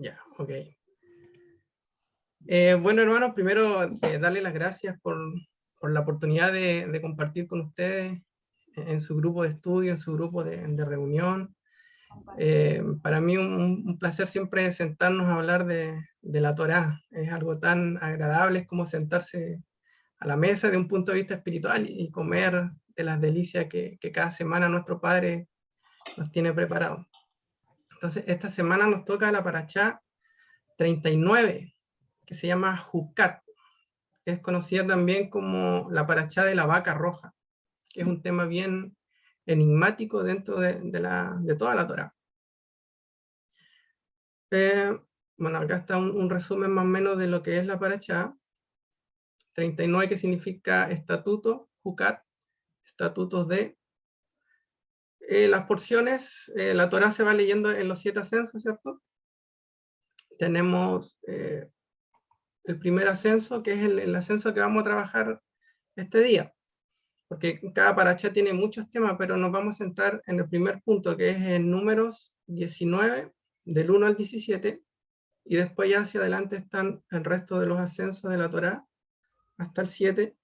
Ya, ok. Bueno, hermanos, primero darle las gracias por la oportunidad de compartir con ustedes en su grupo de estudio, en su grupo de reunión. Para mí un placer siempre sentarnos a hablar de la Torá. Es algo tan agradable, es como sentarse a la mesa de un punto de vista espiritual y comer de las delicias que cada semana nuestro Padre nos tiene preparado. Entonces, esta semana nos toca la Parashá 39, que se llama Jucat, que es conocida también como la Parashá de la vaca roja, que es un tema bien enigmático dentro de toda la Torá. Bueno, acá está un resumen más o menos de lo que es la Parashá 39, que significa estatuto, Jucat, estatutos de las porciones. La Torá se va leyendo en los 7 ascensos, ¿cierto? Tenemos el primer ascenso, que es el ascenso que vamos a trabajar este día, porque cada parashá tiene muchos temas, pero nos vamos a centrar en el primer punto, que es en Números 19, del 1 al 17, y después ya hacia adelante están el resto de los ascensos de la Torá, hasta el 7,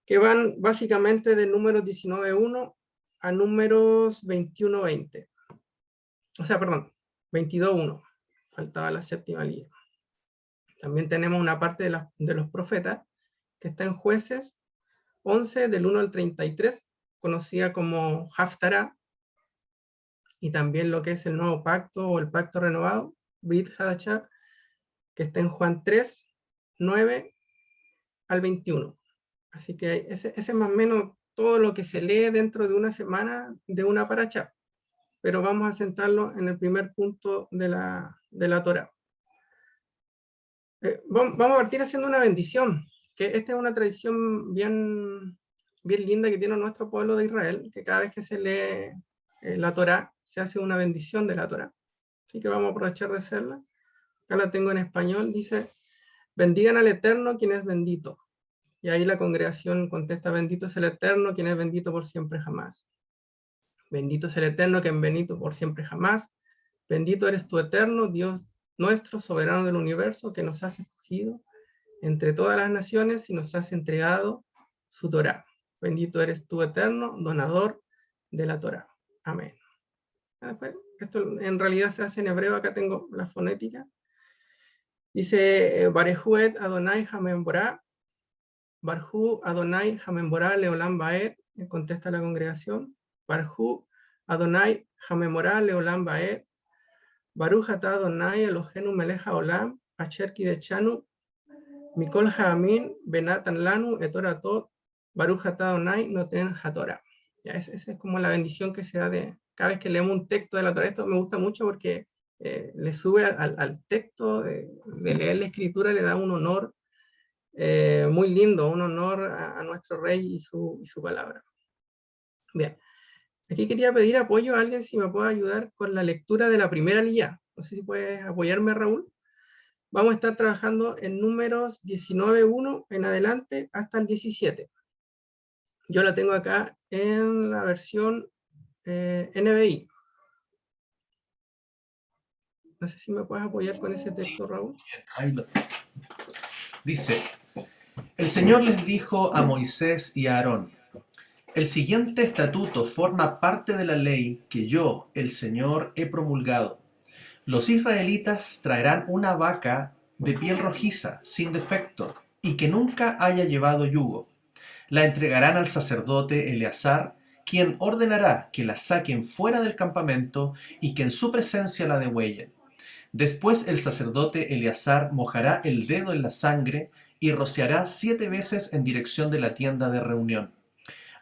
que van básicamente de Números 19.1 a Números 21.20. O sea, perdón, 22.1. Faltaba la séptima línea. También tenemos una parte de los profetas, que está en Jueces 11, del 1 al 33, conocida como Haftará, y también lo que es el nuevo pacto o el pacto renovado, Brit Hadashah, que está en Juan 3, 9 al 21. Así que ese es más o menos todo lo que se lee dentro de una semana de una parashá, pero vamos a centrarlo en el primer punto de la Torá. Vamos a partir haciendo una bendición, que esta es una tradición bien linda que tiene nuestro pueblo de Israel, que cada vez que se lee la Torá, se hace una bendición de la Torá. Así que vamos a aprovechar de hacerla. Acá la tengo en español, dice: bendigan al Eterno, quien es bendito. Y ahí la congregación contesta: bendito es el Eterno, quien es bendito por siempre jamás. Bendito es el Eterno, quien es bendito por siempre jamás. Bendito eres tú, Eterno, Dios nuestro, soberano del universo, que nos has escogido entre todas las naciones y nos has entregado su Torá. Bendito eres tú, Eterno, donador de la Torá. Amén. Después, esto en realidad se hace en hebreo, acá tengo la fonética. Dice: Barehuet Adonai Hamemborá, Barhu Adonai Hamemborá Leolam Baed, contesta la congregación. Barhu Adonai Hamemborá Leolam Baed, Baruch atah Adonai Elohenu melech haolam, asher kideshanu Mikol Haamin Benatan Lanu Etoratot Baruch atah Adonai Noten HaTorah. Esa es como la bendición que se da de cada vez que leemos un texto de la Torah. Esto me gusta mucho porque le sube al texto de leer la escritura, le da un honor muy lindo, un honor a nuestro rey y su palabra. Bien, aquí quería pedir apoyo a alguien si me puede ayudar con la lectura de la primera línea. No sé si puedes apoyarme, Raúl. Vamos a estar trabajando en Números 19.1 en adelante hasta el 17. Yo la tengo acá en la versión NBI. No sé si me puedes apoyar con ese texto, Raúl. Ahí lo tengo. Dice: el Señor les dijo a Moisés y a Aarón: el siguiente estatuto forma parte de la ley que yo, el Señor, he promulgado. Los israelitas traerán una vaca de piel rojiza, sin defecto, y que nunca haya llevado yugo. La entregarán al sacerdote Eleazar, quien ordenará que la saquen fuera del campamento y que en su presencia la degüellen. Después el sacerdote Eleazar mojará el dedo en la sangre y rociará 7 veces en dirección de la tienda de reunión.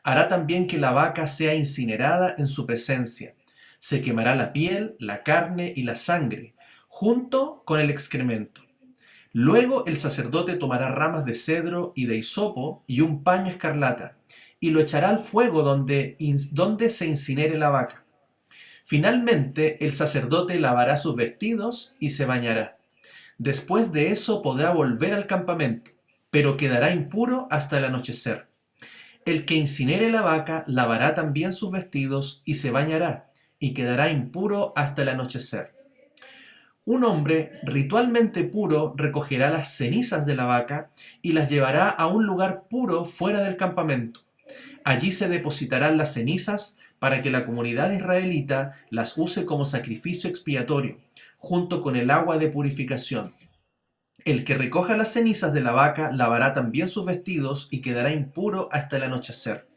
Hará también que la vaca sea incinerada en su presencia. Se quemará la piel, la carne y la sangre, junto con el excremento. Luego el sacerdote tomará ramas de cedro y de hisopo y un paño escarlata, y lo echará al fuego donde se incinere la vaca. Finalmente el sacerdote lavará sus vestidos y se bañará. Después de eso podrá volver al campamento, pero quedará impuro hasta el anochecer. El que incinere la vaca lavará también sus vestidos y se bañará, y quedará impuro hasta el anochecer. Un hombre ritualmente puro recogerá las cenizas de la vaca y las llevará a un lugar puro fuera del campamento. Allí se depositarán las cenizas para que la comunidad israelita las use como sacrificio expiatorio, junto con el agua de purificación. El que recoja las cenizas de la vaca lavará también sus vestidos y quedará impuro hasta el anochecer.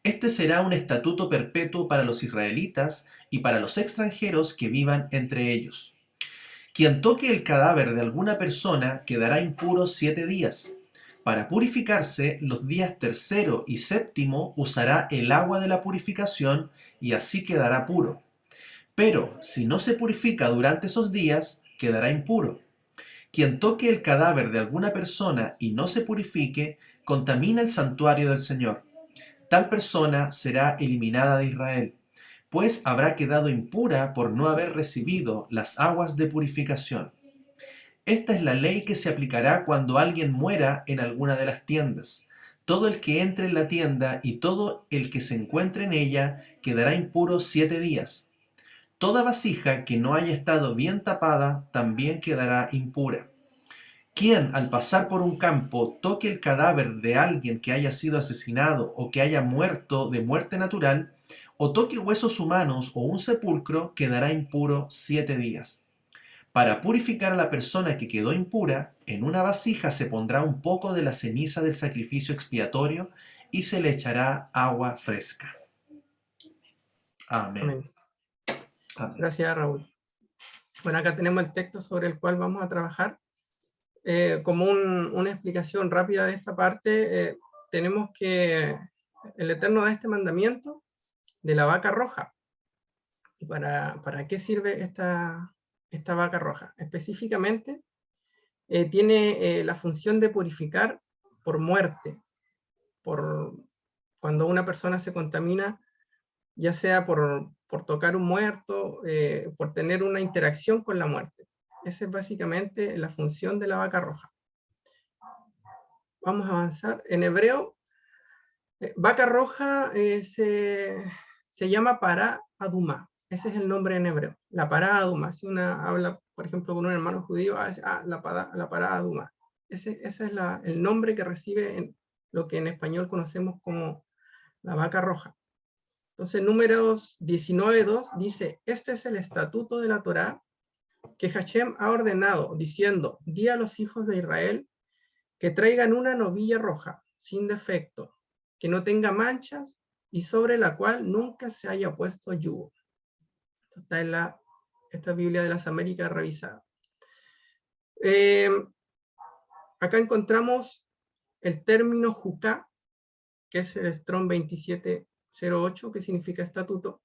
Este será un estatuto perpetuo para los israelitas y para los extranjeros que vivan entre ellos. Quien toque el cadáver de alguna persona quedará impuro 7 días. Para purificarse, los días tercero y séptimo usará el agua de la purificación y así quedará puro. Pero si no se purifica durante esos días, quedará impuro. Quien toque el cadáver de alguna persona y no se purifique, contamina el santuario del Señor. Tal persona será eliminada de Israel, pues habrá quedado impura por no haber recibido las aguas de purificación. Esta es la ley que se aplicará cuando alguien muera en alguna de las tiendas. Todo el que entre en la tienda y todo el que se encuentre en ella quedará impuro 7 días. Toda vasija que no haya estado bien tapada también quedará impura. Quien al pasar por un campo toque el cadáver de alguien que haya sido asesinado o que haya muerto de muerte natural, o toque huesos humanos o un sepulcro, quedará impuro 7 días. Para purificar a la persona que quedó impura, en una vasija se pondrá un poco de la ceniza del sacrificio expiatorio y se le echará agua fresca. Amén. Amén. Amén. Gracias, Raúl. Bueno, acá tenemos el texto sobre el cual vamos a trabajar. Como una explicación rápida de esta parte, tenemos que el Eterno da este mandamiento de la vaca roja. ¿Y para qué sirve esta vaca roja? Específicamente, tiene la función de purificar por muerte, por cuando una persona se contamina, ya sea por tocar un muerto, por tener una interacción con la muerte. Esa es básicamente la función de la vaca roja. Vamos a avanzar. En hebreo, vaca roja se llama para adumá. Ese es el nombre en hebreo, la para adumá. Si una habla, por ejemplo, con un hermano judío, la para adumá. Ese es el nombre que recibe en lo que en español conocemos como la vaca roja. Entonces, Números 19:2 dice, este es el estatuto de la Torá que Hashem ha ordenado, diciendo, di a los hijos de Israel que traigan una novilla roja, sin defecto, que no tenga manchas y sobre la cual nunca se haya puesto yugo. Está en esta Biblia de las Américas revisada. Acá encontramos el término juká, que es el Strong 2708, que significa estatuto.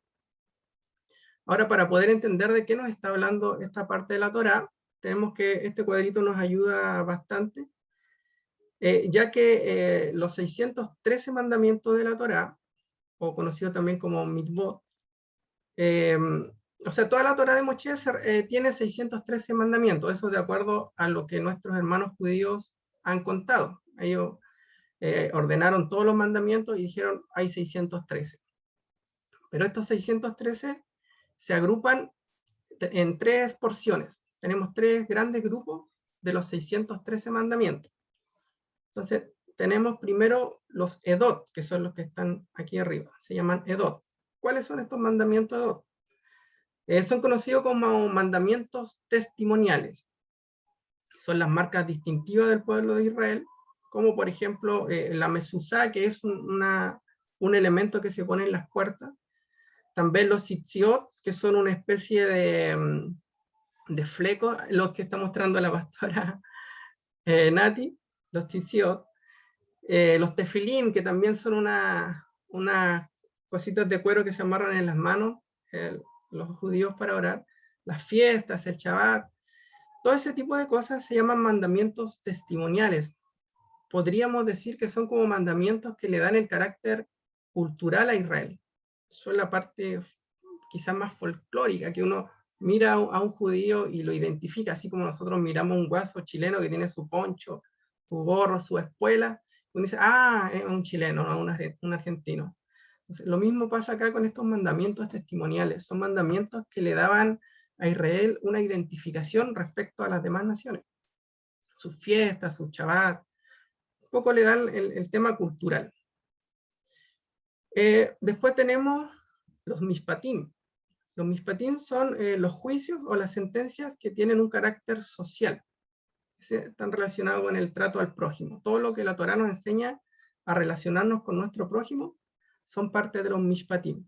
Ahora, para poder entender de qué nos está hablando esta parte de la Torá, tenemos que este cuadrito nos ayuda bastante, ya que los 613 mandamientos de la Torá, o conocido también como mitvot, o sea, toda la Torá de Moshe tiene 613 mandamientos, eso de acuerdo a lo que nuestros hermanos judíos han contado. Ellos ordenaron todos los mandamientos y dijeron, hay 613. Pero estos 613 se agrupan en 3 porciones. Tenemos 3 grandes grupos de los 613 mandamientos. Entonces, tenemos primero los edot, que son los que están aquí arriba. Se llaman edot. ¿Cuáles son estos mandamientos edot? Son conocidos como mandamientos testimoniales. Son las marcas distintivas del pueblo de Israel, como por ejemplo la mezuzá, que es un elemento que se pone en las puertas. También los tzitziot, que son una especie de flecos, los que está mostrando la pastora Nati, los tzitziot. Los tefilim, que también son unas cositas de cuero que se amarran en las manos, los judíos para orar. Las fiestas, el Shabbat, todo ese tipo de cosas se llaman mandamientos testimoniales. Podríamos decir que son como mandamientos que le dan el carácter cultural a Israel. Son la parte quizás más folclórica, que uno mira a un judío y lo identifica, así como nosotros miramos a un guaso chileno que tiene su poncho, su gorro, su espuela. Uno dice, es un chileno, no un argentino. Entonces, lo mismo pasa acá con estos mandamientos testimoniales. Son mandamientos que le daban a Israel una identificación respecto a las demás naciones. Sus fiestas, sus Shabbat, un poco le dan el tema cultural. Después tenemos los mishpatim. Los mishpatim son los juicios o las sentencias que tienen un carácter social. Están relacionados con el trato al prójimo. Todo lo que la Torá nos enseña a relacionarnos con nuestro prójimo son parte de los mishpatim.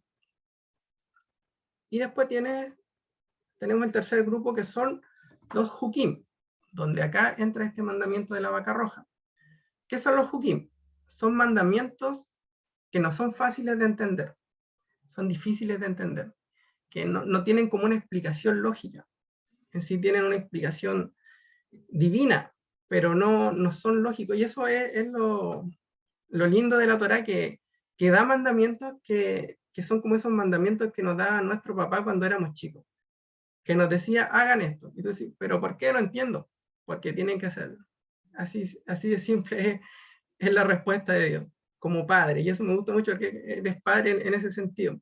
Y después tenemos el tercer grupo, que son los hukim, donde acá entra este mandamiento de la vaca roja. ¿Qué son los hukim? Son mandamientos que no son fáciles de entender, son difíciles de entender, que no tienen como una explicación lógica. En sí tienen una explicación divina, pero no son lógicos. Y eso es lo lindo de la Torá, que da mandamientos que son como esos mandamientos que nos da nuestro papá cuando éramos chicos, que nos decía, hagan esto. Y tú dices, pero ¿por qué? No entiendo. Porque tienen que hacerlo. Así de simple es la respuesta de Dios, como padre. Y eso me gusta mucho, que eres padre en ese sentido.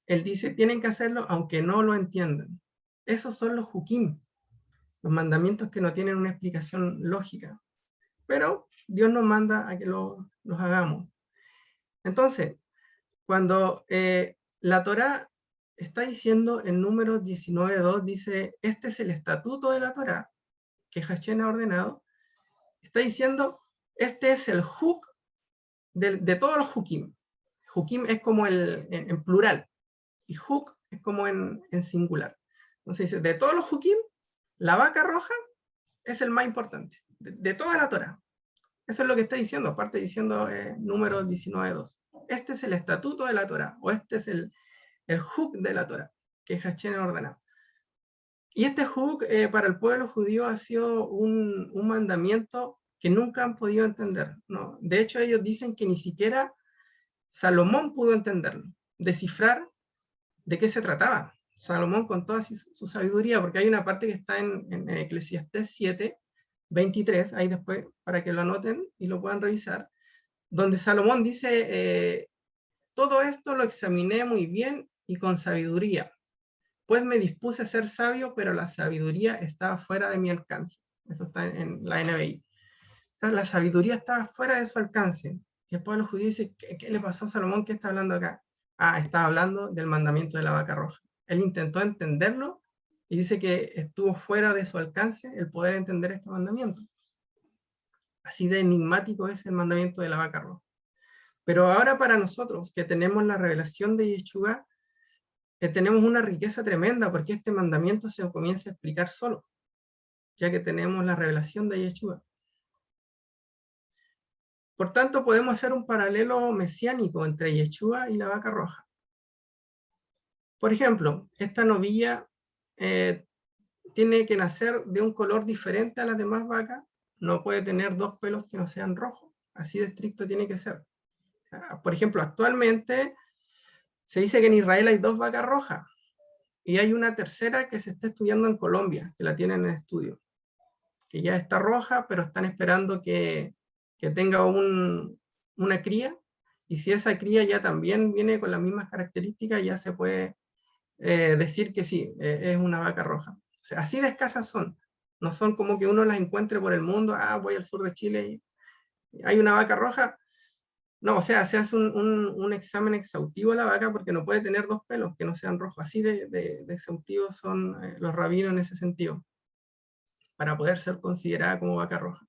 Él dice, tienen que hacerlo aunque no lo entiendan. Esos son los hukim, los mandamientos que no tienen una explicación lógica. Pero Dios nos manda a que los hagamos. Entonces, cuando la Torá está diciendo en Números 19:2, dice, este es el estatuto de la Torá que Hashem ha ordenado, está diciendo, este es el huk de todos los hukim. Hukim es como en plural, y huk es como en singular. Entonces dice, de todos los hukim, la vaca roja es el más importante, de toda la Torá. Eso es lo que está diciendo, aparte diciendo Números 19:2. Este es el estatuto de la Torá, o este es el huk de la Torá, que Hashem ha ordenado. Y este huk para el pueblo judío ha sido un mandamiento que nunca han podido entender, ¿no? De hecho, ellos dicen que ni siquiera Salomón pudo entenderlo, descifrar de qué se trataba. Salomón con toda su sabiduría, porque hay una parte que está en Eclesiastés 7:23, ahí después para que lo anoten y lo puedan revisar, donde Salomón dice, todo esto lo examiné muy bien y con sabiduría, pues me dispuse a ser sabio, pero la sabiduría estaba fuera de mi alcance. Eso está en la NBI. O sea, la sabiduría estaba fuera de su alcance. Y el pueblo judío dice, ¿qué le pasó a Salomón? ¿Qué está hablando acá? Ah, está hablando del mandamiento de la vaca roja. Él intentó entenderlo y dice que estuvo fuera de su alcance el poder entender este mandamiento. Así de enigmático es el mandamiento de la vaca roja. Pero ahora para nosotros, que tenemos la revelación de Yeshua, tenemos una riqueza tremenda, porque este mandamiento se comienza a explicar solo, ya que tenemos la revelación de Yeshua. Por tanto, podemos hacer un paralelo mesiánico entre Yeshua y la vaca roja. Por ejemplo, esta novilla tiene que nacer de un color diferente a las demás vacas, no puede tener dos pelos que no sean rojos, así de estricto tiene que ser. Por ejemplo, actualmente se dice que en Israel hay 2 vacas rojas, y hay una tercera que se está estudiando en Colombia, que la tienen en estudio, que ya está roja, pero están esperando que tenga una cría, y si esa cría ya también viene con las mismas características, ya se puede decir que sí, es una vaca roja. O sea, así de escasas son. No son como que uno las encuentre por el mundo, voy al sur de Chile y hay una vaca roja. No, o sea, se hace un examen exhaustivo a la vaca, porque no puede tener 2 pelos que no sean rojos. Así de exhaustivos son los rabinos en ese sentido, para poder ser considerada como vaca roja.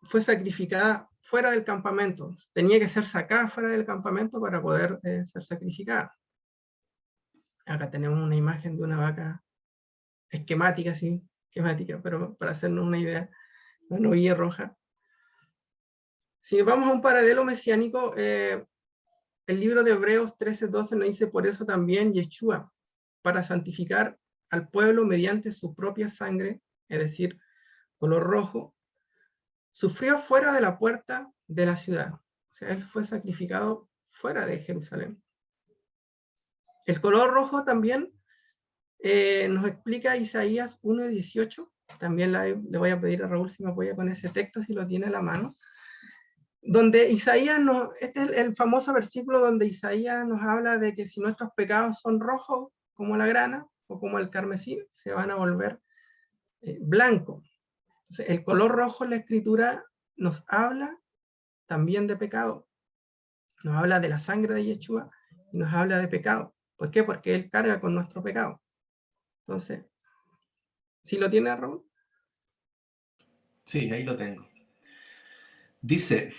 Fue sacrificada fuera del campamento. Tenía que ser sacada fuera del campamento para poder ser sacrificada. Acá tenemos una imagen de una vaca esquemática, sí, esquemática, pero para hacernos una idea, la novilla roja. Si vamos a un paralelo mesiánico, el libro de Hebreos 13:12 nos dice, por eso también Yeshua, para santificar al pueblo mediante su propia sangre, es decir, color rojo, sufrió fuera de la puerta de la ciudad. O sea, él fue sacrificado fuera de Jerusalén. El color rojo también nos explica Isaías 1:18. También le voy a pedir a Raúl si me apoya con ese texto, si lo tiene a la mano. donde Isaías este es el famoso versículo donde Isaías nos habla de que si nuestros pecados son rojos como la grana o como el carmesí, se van a volver blancos. Entonces, el color rojo en la escritura nos habla también de pecado, nos habla de la sangre de Yeshua y nos habla de pecado. ¿Por qué? Porque Él carga con nuestro pecado. Entonces, ¿sí lo tiene, Raúl? Sí, ahí lo tengo. Dice,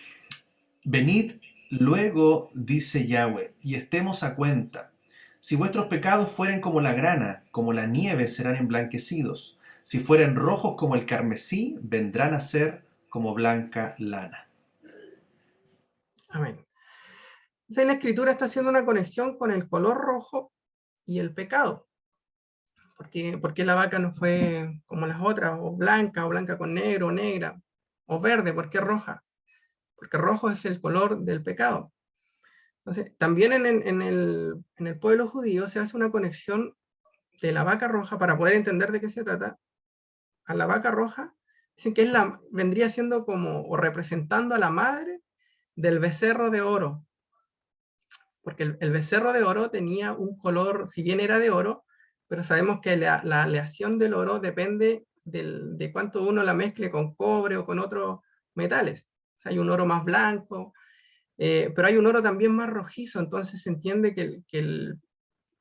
venid luego, dice Yahweh, y estemos a cuenta. Si vuestros pecados fueren como la grana, como la nieve serán emblanquecidos. Si fueren rojos como el carmesí, vendrán a ser como blanca lana. Amén. Entonces, la escritura está haciendo una conexión con el color rojo y el pecado. ¿Por qué la vaca no fue como las otras, o blanca con negro, o negra, o verde? ¿Por qué roja? Porque rojo es el color del pecado. Entonces, también en el pueblo judío se hace una conexión de la vaca roja para poder entender de qué se trata. A la vaca roja, dicen que vendría siendo como, o representando a la madre del becerro de oro, porque el becerro de oro tenía un color, si bien era de oro, pero sabemos que la aleación del oro depende de cuánto uno la mezcle con cobre o con otros metales. O sea, hay un oro más blanco, pero hay un oro también más rojizo, entonces se entiende que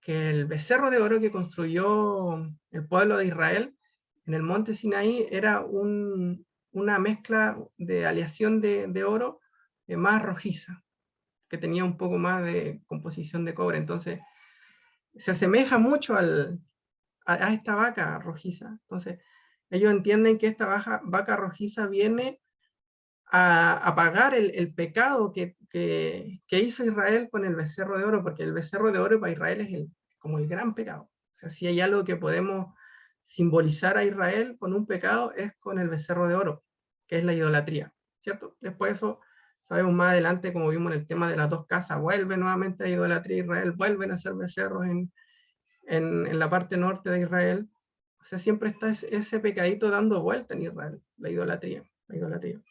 el becerro de oro que construyó el pueblo de Israel en el monte Sinaí era una mezcla de aleación de oro más rojiza, que tenía un poco más de composición de cobre. Entonces, se asemeja mucho a esta vaca rojiza. Entonces, ellos entienden que esta vaca rojiza viene a pagar el pecado que hizo Israel con el becerro de oro, porque el becerro de oro para Israel es como el gran pecado. O sea, si hay algo que podemos simbolizar a Israel con un pecado es con el becerro de oro, que es la idolatría, ¿cierto? Después eso sabemos más adelante, como vimos en el tema de las dos casas, vuelve nuevamente a idolatría Israel, vuelven a ser becerros en la parte norte de Israel. O sea, siempre está ese pecadito dando vuelta en Israel, la idolatría, la idolatría.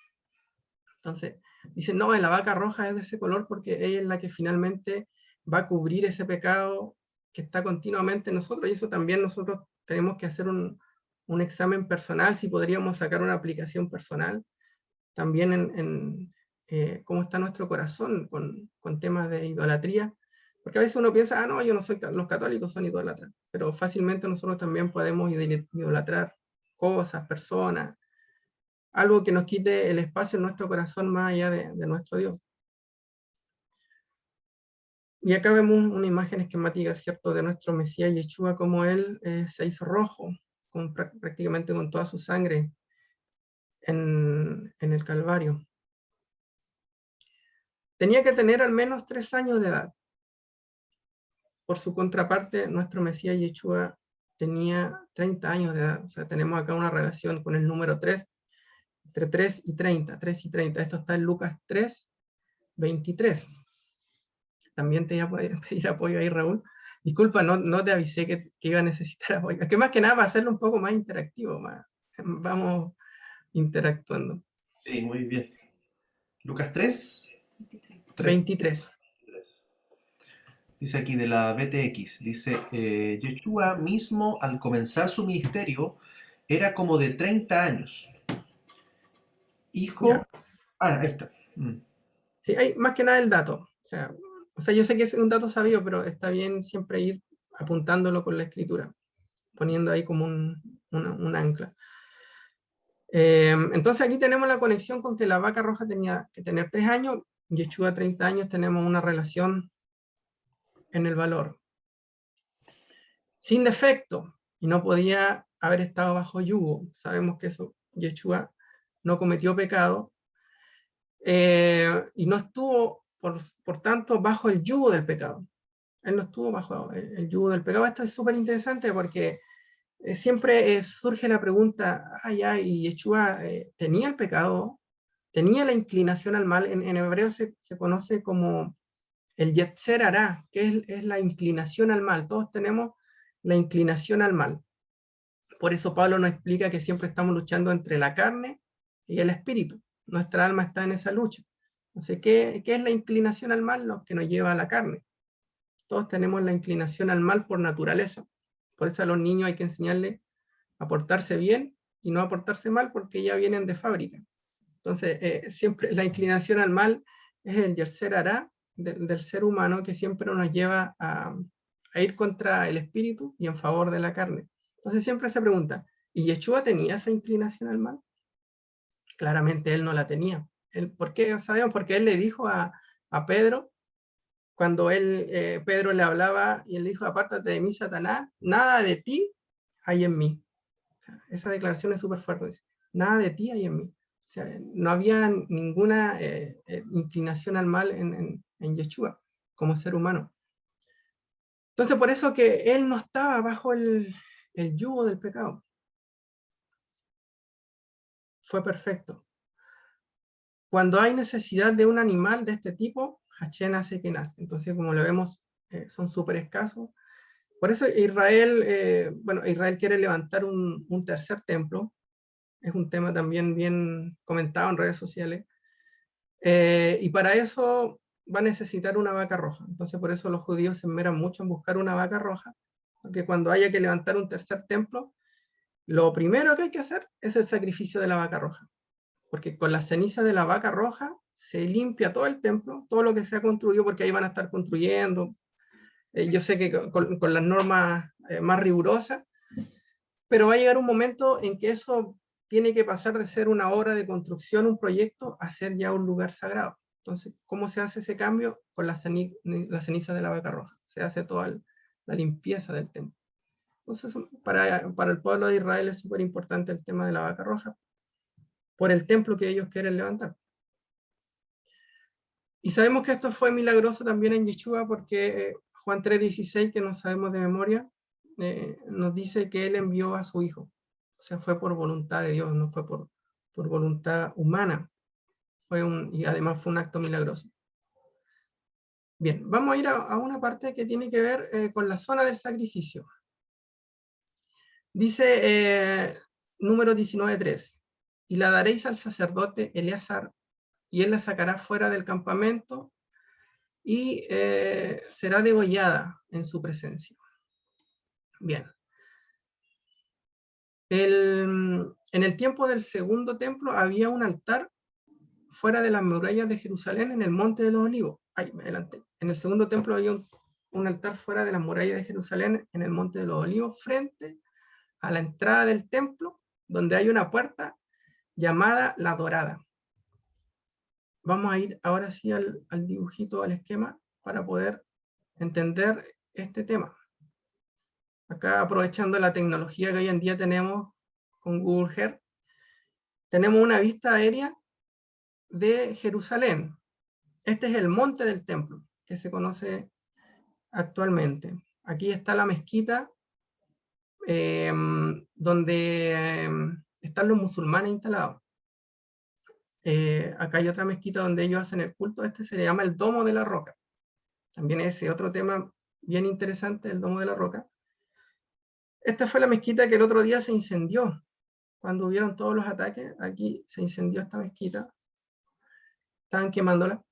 Entonces, dicen, no, la vaca roja es de ese color porque ella es la que finalmente va a cubrir ese pecado que está continuamente en nosotros, y eso también nosotros tenemos que hacer un examen personal, si podríamos sacar una aplicación personal, también cómo está nuestro corazón con temas de idolatría, porque a veces uno piensa, no, yo no soy, los católicos son idólatras, pero fácilmente nosotros también podemos idolatrar cosas, personas, algo que nos quite el espacio en nuestro corazón más allá de nuestro Dios. Y acá vemos una imagen esquemática, ¿cierto?, de nuestro Mesías Yeshua, como él se hizo rojo, prácticamente con toda su sangre en el Calvario. Tenía que tener al menos 3 años de edad. Por su contraparte, nuestro Mesías Yeshua tenía 30 años de edad. O sea, tenemos acá una relación con el número 3, entre 3 y 30, 3 y 30. Esto está en Lucas 3, 23. También te iba a pedir apoyo ahí, Raúl. Disculpa, no te avisé que iba a necesitar apoyo. Es que más que nada para hacerlo un poco más interactivo, vamos interactuando. Sí, muy bien. Lucas 3, 3. 23. Dice aquí de la BTX, dice, Yeshua mismo al comenzar su ministerio era como de 30 años. Hijo... Ya. Ah, ahí está. Sí, hay más que nada el dato. O sea, yo sé que es un dato sabido, pero está bien siempre ir apuntándolo con la escritura, poniendo ahí como un ancla. Entonces aquí tenemos la conexión con que la vaca roja tenía que tener 3 años, Yeshua 30 años, tenemos una relación en el valor. Sin defecto, y no podía haber estado bajo yugo. Sabemos que eso, Yeshua no cometió pecado, y no estuvo, por tanto, bajo el yugo del pecado. Él no estuvo bajo el yugo del pecado. Esto es súper interesante porque siempre surge la pregunta, ¿y Yeshua tenía el pecado? ¿Tenía la inclinación al mal? En hebreo se conoce como el Yetzer Hará, que es la inclinación al mal. Todos tenemos la inclinación al mal. Por eso Pablo nos explica que siempre estamos luchando entre la carne y el espíritu. Nuestra alma está en esa lucha. Entonces, ¿qué es la inclinación al mal? Lo que nos lleva a la carne. Todos tenemos la inclinación al mal por naturaleza. Por eso a los niños hay que enseñarles a portarse bien y no a portarse mal, porque ya vienen de fábrica. Entonces, siempre la inclinación al mal es el yerser hará del ser humano, que siempre nos lleva a ir contra el espíritu y en favor de la carne. Entonces siempre se pregunta, ¿y Yeshua tenía esa inclinación al mal? Claramente él no la tenía. ¿Por qué? Sabemos, porque él le dijo a Pedro, cuando Pedro le hablaba y él le dijo, apártate de mí, Satanás, nada de ti hay en mí. O sea, esa declaración es súper fuerte. Dice, nada de ti hay en mí. O sea, no había ninguna inclinación al mal en Yeshua como ser humano. Entonces, por eso que él no estaba bajo el yugo del pecado. Fue perfecto. Cuando hay necesidad de un animal de este tipo, Hashem hace que nazca. Entonces, como lo vemos, son súper escasos. Por eso Israel quiere levantar un tercer templo. Es un tema también bien comentado en redes sociales. Y para eso va a necesitar una vaca roja. Entonces, por eso los judíos se esmeran mucho en buscar una vaca roja, porque cuando haya que levantar un tercer templo, lo primero que hay que hacer es el sacrificio de la vaca roja, porque con la ceniza de la vaca roja se limpia todo el templo, todo lo que se ha construido, porque ahí van a estar construyendo. Yo sé que con las normas más rigurosas, pero va a llegar un momento en que eso tiene que pasar de ser una obra de construcción, un proyecto, a ser ya un lugar sagrado. Entonces, ¿cómo se hace ese cambio? Con la ceniza de la vaca roja. Se hace toda la limpieza del templo. Entonces, para el pueblo de Israel es súper importante el tema de la vaca roja, por el templo que ellos quieren levantar. Y sabemos que esto fue milagroso también en Yeshua, porque Juan 3:16, que no sabemos de memoria, nos dice que él envió a su hijo. O sea, fue por voluntad de Dios, no fue por voluntad humana. Y además fue un acto milagroso. Bien, vamos a ir a una parte que tiene que ver con la zona del sacrificio. Dice número 19:3, y la daréis al sacerdote Eleazar, y él la sacará fuera del campamento, y será degollada en su presencia. Bien. En el tiempo del segundo templo había un altar fuera de las murallas de Jerusalén en el Monte de los Olivos. Ahí, adelante. En el segundo templo había un altar fuera de las murallas de Jerusalén en el Monte de los Olivos, frente a la entrada del templo, donde hay una puerta llamada La Dorada. Vamos a ir ahora sí al dibujito, al esquema, para poder entender este tema. Acá, aprovechando la tecnología que hoy en día tenemos con Google Earth, tenemos una vista aérea de Jerusalén. Este es el monte del templo, que se conoce actualmente. Aquí está la mezquita, donde están los musulmanes instalados. Acá hay otra mezquita donde ellos hacen el culto. Este se le llama el Domo de la Roca. También ese otro tema bien interesante, el Domo de la Roca. Esta fue la mezquita que el otro día se incendió. Cuando hubieron todos los ataques, aquí se incendió esta mezquita. Estaban quemándola.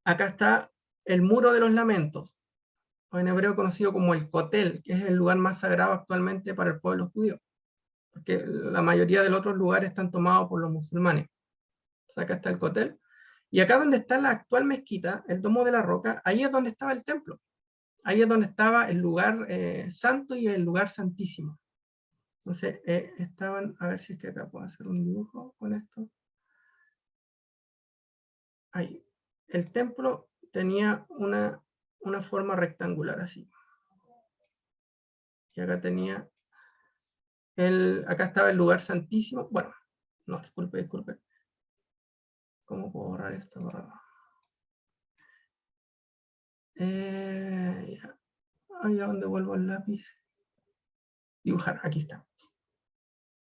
Acá está el Muro de los Lamentos, o en hebreo conocido como el Kotel, que es el lugar más sagrado actualmente para el pueblo judío, porque la mayoría de los otros lugares están tomados por los musulmanes. Entonces acá está el Kotel. Y acá donde está la actual mezquita, el Domo de la Roca, ahí es donde estaba el templo. Ahí es donde estaba el lugar santo y el lugar santísimo. Entonces, estaban, a ver si es que acá puedo hacer un dibujo con esto. Ahí. El templo tenía una forma rectangular así. Y acá tenía acá estaba el lugar santísimo. Bueno, no, disculpe. ¿Cómo puedo borrar esto? Ya. Ahí a donde vuelvo el lápiz. Dibujar, aquí está.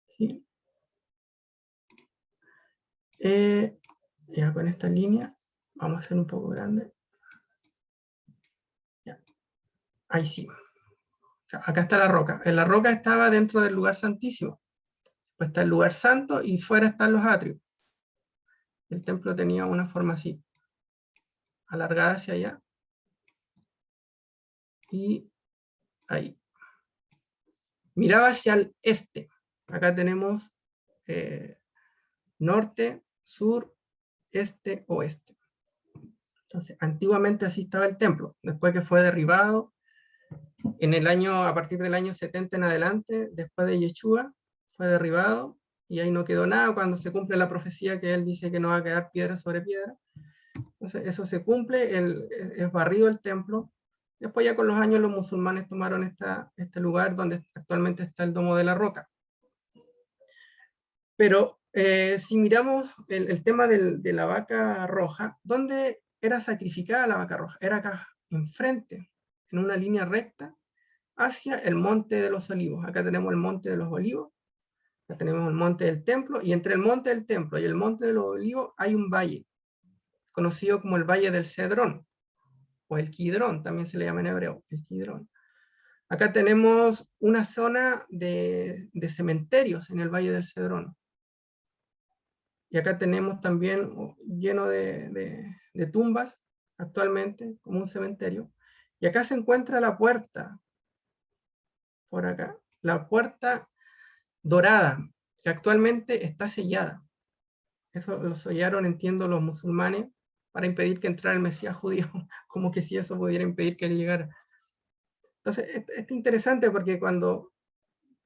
¿Sí? Ya con esta línea, vamos a hacer un poco grande. Ya. Ahí sí. Acá está la roca. La roca estaba dentro del lugar santísimo. Pues está el lugar santo y fuera están los atrios. El templo tenía una forma así, alargada hacia allá, y ahí. Miraba hacia el este. Acá tenemos norte, sur, este, oeste. Entonces, antiguamente así estaba el templo. Después que fue derribado, a partir del año 70 en adelante, después de Yeshua, fue derribado, y ahí no quedó nada cuando se cumple la profecía que él dice que no va a quedar piedra sobre piedra. Entonces, eso se cumple, es barrido el templo. Después ya con los años los musulmanes tomaron este lugar donde actualmente está el Domo de la Roca. Pero si miramos el tema de la vaca roja, ¿dónde era sacrificada la vaca roja? Era acá, enfrente, en una línea recta, hacia el Monte de los Olivos. Acá tenemos el Monte de los Olivos, acá tenemos el Monte del Templo, y entre el Monte del Templo y el Monte de los Olivos hay un valle, conocido como el Valle del Cedrón, o el Kidrón, también se le llama en hebreo, el Kidrón. Acá tenemos una zona de cementerios en el Valle del Cedrón. Y acá tenemos también lleno de tumbas, actualmente, como un cementerio. Y acá se encuentra la puerta, por acá, la puerta dorada, que actualmente está sellada. Eso lo sellaron, entiendo, los musulmanes, para impedir que entrara el Mesías judío, como que si eso pudiera impedir que él llegara. Entonces, es interesante porque cuando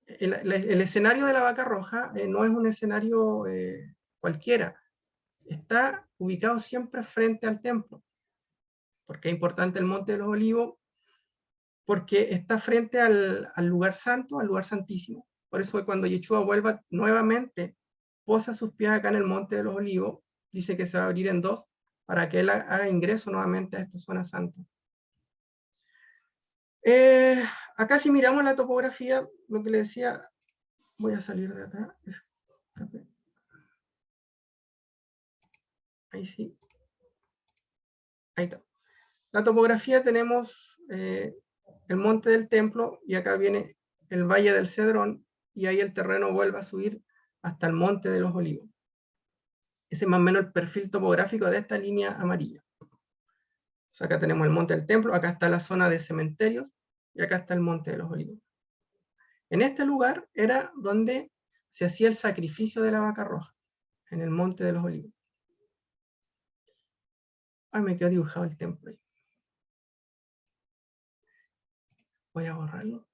el escenario de la vaca roja no es un escenario cualquiera, está ubicado siempre frente al templo. ¿Por qué es importante el Monte de los Olivos? Porque está frente al lugar santo, al lugar santísimo. Por eso cuando Yeshua vuelva nuevamente, posa sus pies acá en el Monte de los Olivos, dice que se va a abrir en dos, para que él haga ingreso nuevamente a esta zona santa. Acá si miramos la topografía, lo que le decía, voy a salir de acá. Ahí sí. Ahí está. La topografía tenemos el monte del templo, y acá viene el valle del Cedrón, y ahí el terreno vuelve a subir hasta el monte de los Olivos. Ese es más o menos el perfil topográfico de esta línea amarilla. O sea, acá tenemos el monte del templo, acá está la zona de cementerios, y acá está el monte de los Olivos. En este lugar era donde se hacía el sacrificio de la vaca roja, en el monte de los Olivos. Ay, me quedó dibujado el templo ahí. Voy a borrarlo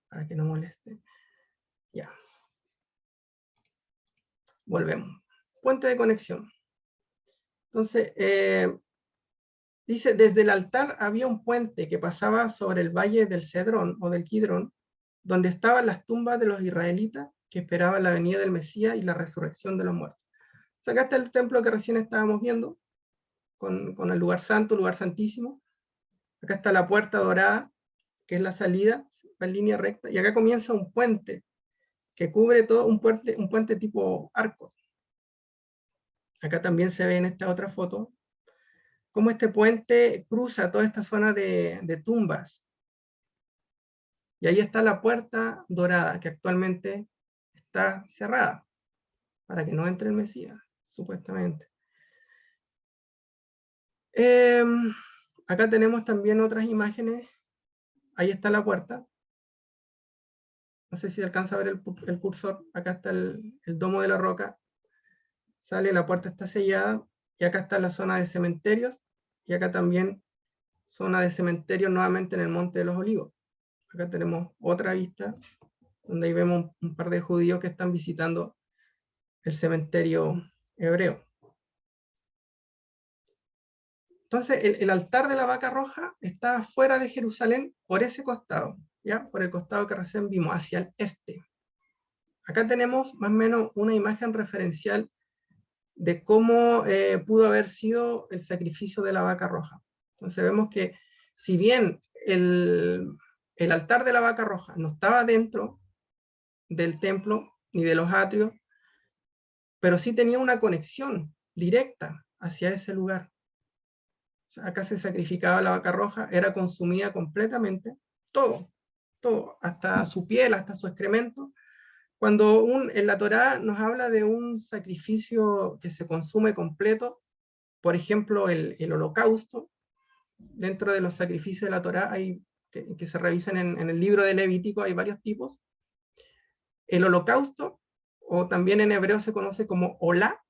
para que no moleste. Ya. Volvemos. Puente de conexión. Entonces, dice, desde el altar había un puente que pasaba sobre el valle del Cedrón o del Kidrón, donde estaban las tumbas de los israelitas que esperaban la venida del Mesías y la resurrección de los muertos. O sea, acá está el templo que recién estábamos viendo, con el lugar santo, lugar santísimo. Acá está la puerta dorada, que es la salida, en línea recta, y acá comienza un puente que cubre todo, un puente tipo arcos. Acá también se ve en esta otra foto cómo este puente cruza toda esta zona de tumbas. Y ahí está la puerta dorada, que actualmente está cerrada, para que no entre el Mesías, supuestamente. Acá tenemos también otras imágenes. Ahí está la puerta. No sé si alcanza a ver el cursor. Acá está el domo de la roca. Sale, la puerta está sellada. Y acá está la zona de cementerios. Y acá también zona de cementerios nuevamente en el Monte de los Olivos. Acá tenemos otra vista, donde ahí vemos un par de judíos que están visitando el cementerio hebreo. Entonces, el altar de la vaca roja está fuera de Jerusalén por ese costado, ¿ya? Por el costado que recién vimos, hacia el este. Acá tenemos más o menos una imagen referencial de cómo pudo haber sido el sacrificio de la vaca roja. Entonces vemos que si bien el altar de la vaca roja no estaba dentro del templo ni de los atrios, pero sí tenía una conexión directa hacia ese lugar. O sea, acá se sacrificaba la vaca roja, era consumida completamente, todo, hasta su piel, hasta su excremento, Cuando en la Torá nos habla de un sacrificio que se consume completo, por ejemplo, el holocausto, dentro de los sacrificios de la Torá hay, que se revisan en el libro de Levítico, hay varios tipos. El holocausto, o también en hebreo se conoce como olá,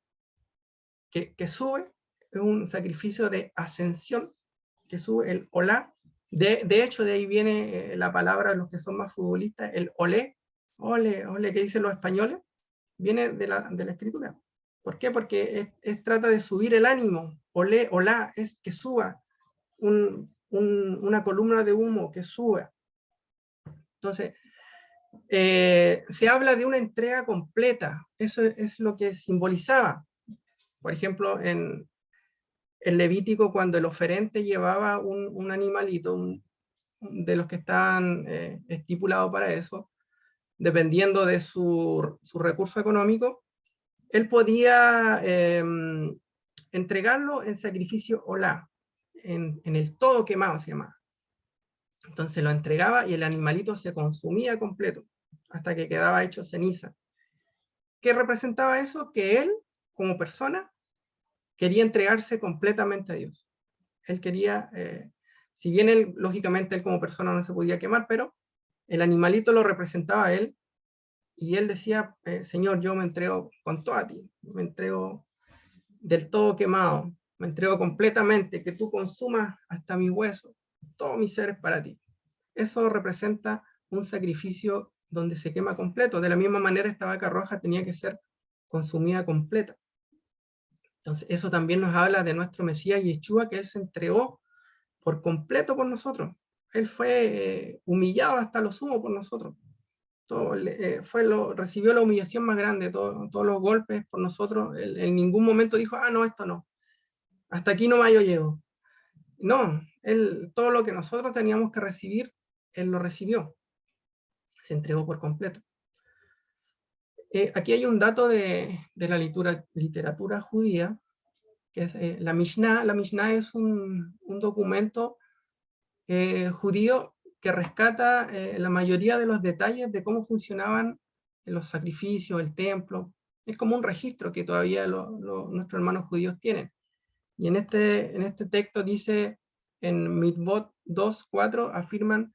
que sube, es un sacrificio de ascensión, que sube el olá. De hecho, de ahí viene la palabra, los que son más futbolistas, el olé, ole, que dicen los españoles, viene de la escritura. ¿Por qué? Porque trata de subir el ánimo. Olé, olá, es que suba una columna de humo, que suba. Entonces, se habla de una entrega completa. Eso es lo que simbolizaba. Por ejemplo, en Levítico, cuando el oferente llevaba un animalito, de los que estaban estipulados para eso, dependiendo de su recurso económico, él podía entregarlo en sacrificio olá, en el todo quemado se llama. Entonces lo entregaba y el animalito se consumía completo, hasta que quedaba hecho ceniza. ¿Qué representaba eso? Que él, como persona, quería entregarse completamente a Dios. Él quería, si bien él, lógicamente, él como persona no se podía quemar, pero el animalito lo representaba a él, y él decía, Señor, yo me entrego con todo a ti, me entrego del todo quemado, me entrego completamente, que tú consumas hasta mi hueso, todo mi ser es para ti. Eso representa un sacrificio donde se quema completo. De la misma manera, esta vaca roja tenía que ser consumida completa. Entonces, eso también nos habla de nuestro Mesías Yeshua, que Él se entregó por completo por nosotros. Él fue humillado hasta lo sumo por nosotros. Recibió la humillación más grande, todos los golpes por nosotros. Él en ningún momento dijo, no, esto no. Hasta aquí nomás yo llego. No, todo lo que nosotros teníamos que recibir, Él lo recibió. Se entregó por completo. Aquí hay un dato de la literatura judía, que es la Mishnah. La Mishnah es un documento judío que rescata la mayoría de los detalles de cómo funcionaban los sacrificios, el templo. Es como un registro que todavía nuestros hermanos judíos tienen. Y en este texto dice, en Mitvot 2:4, afirman,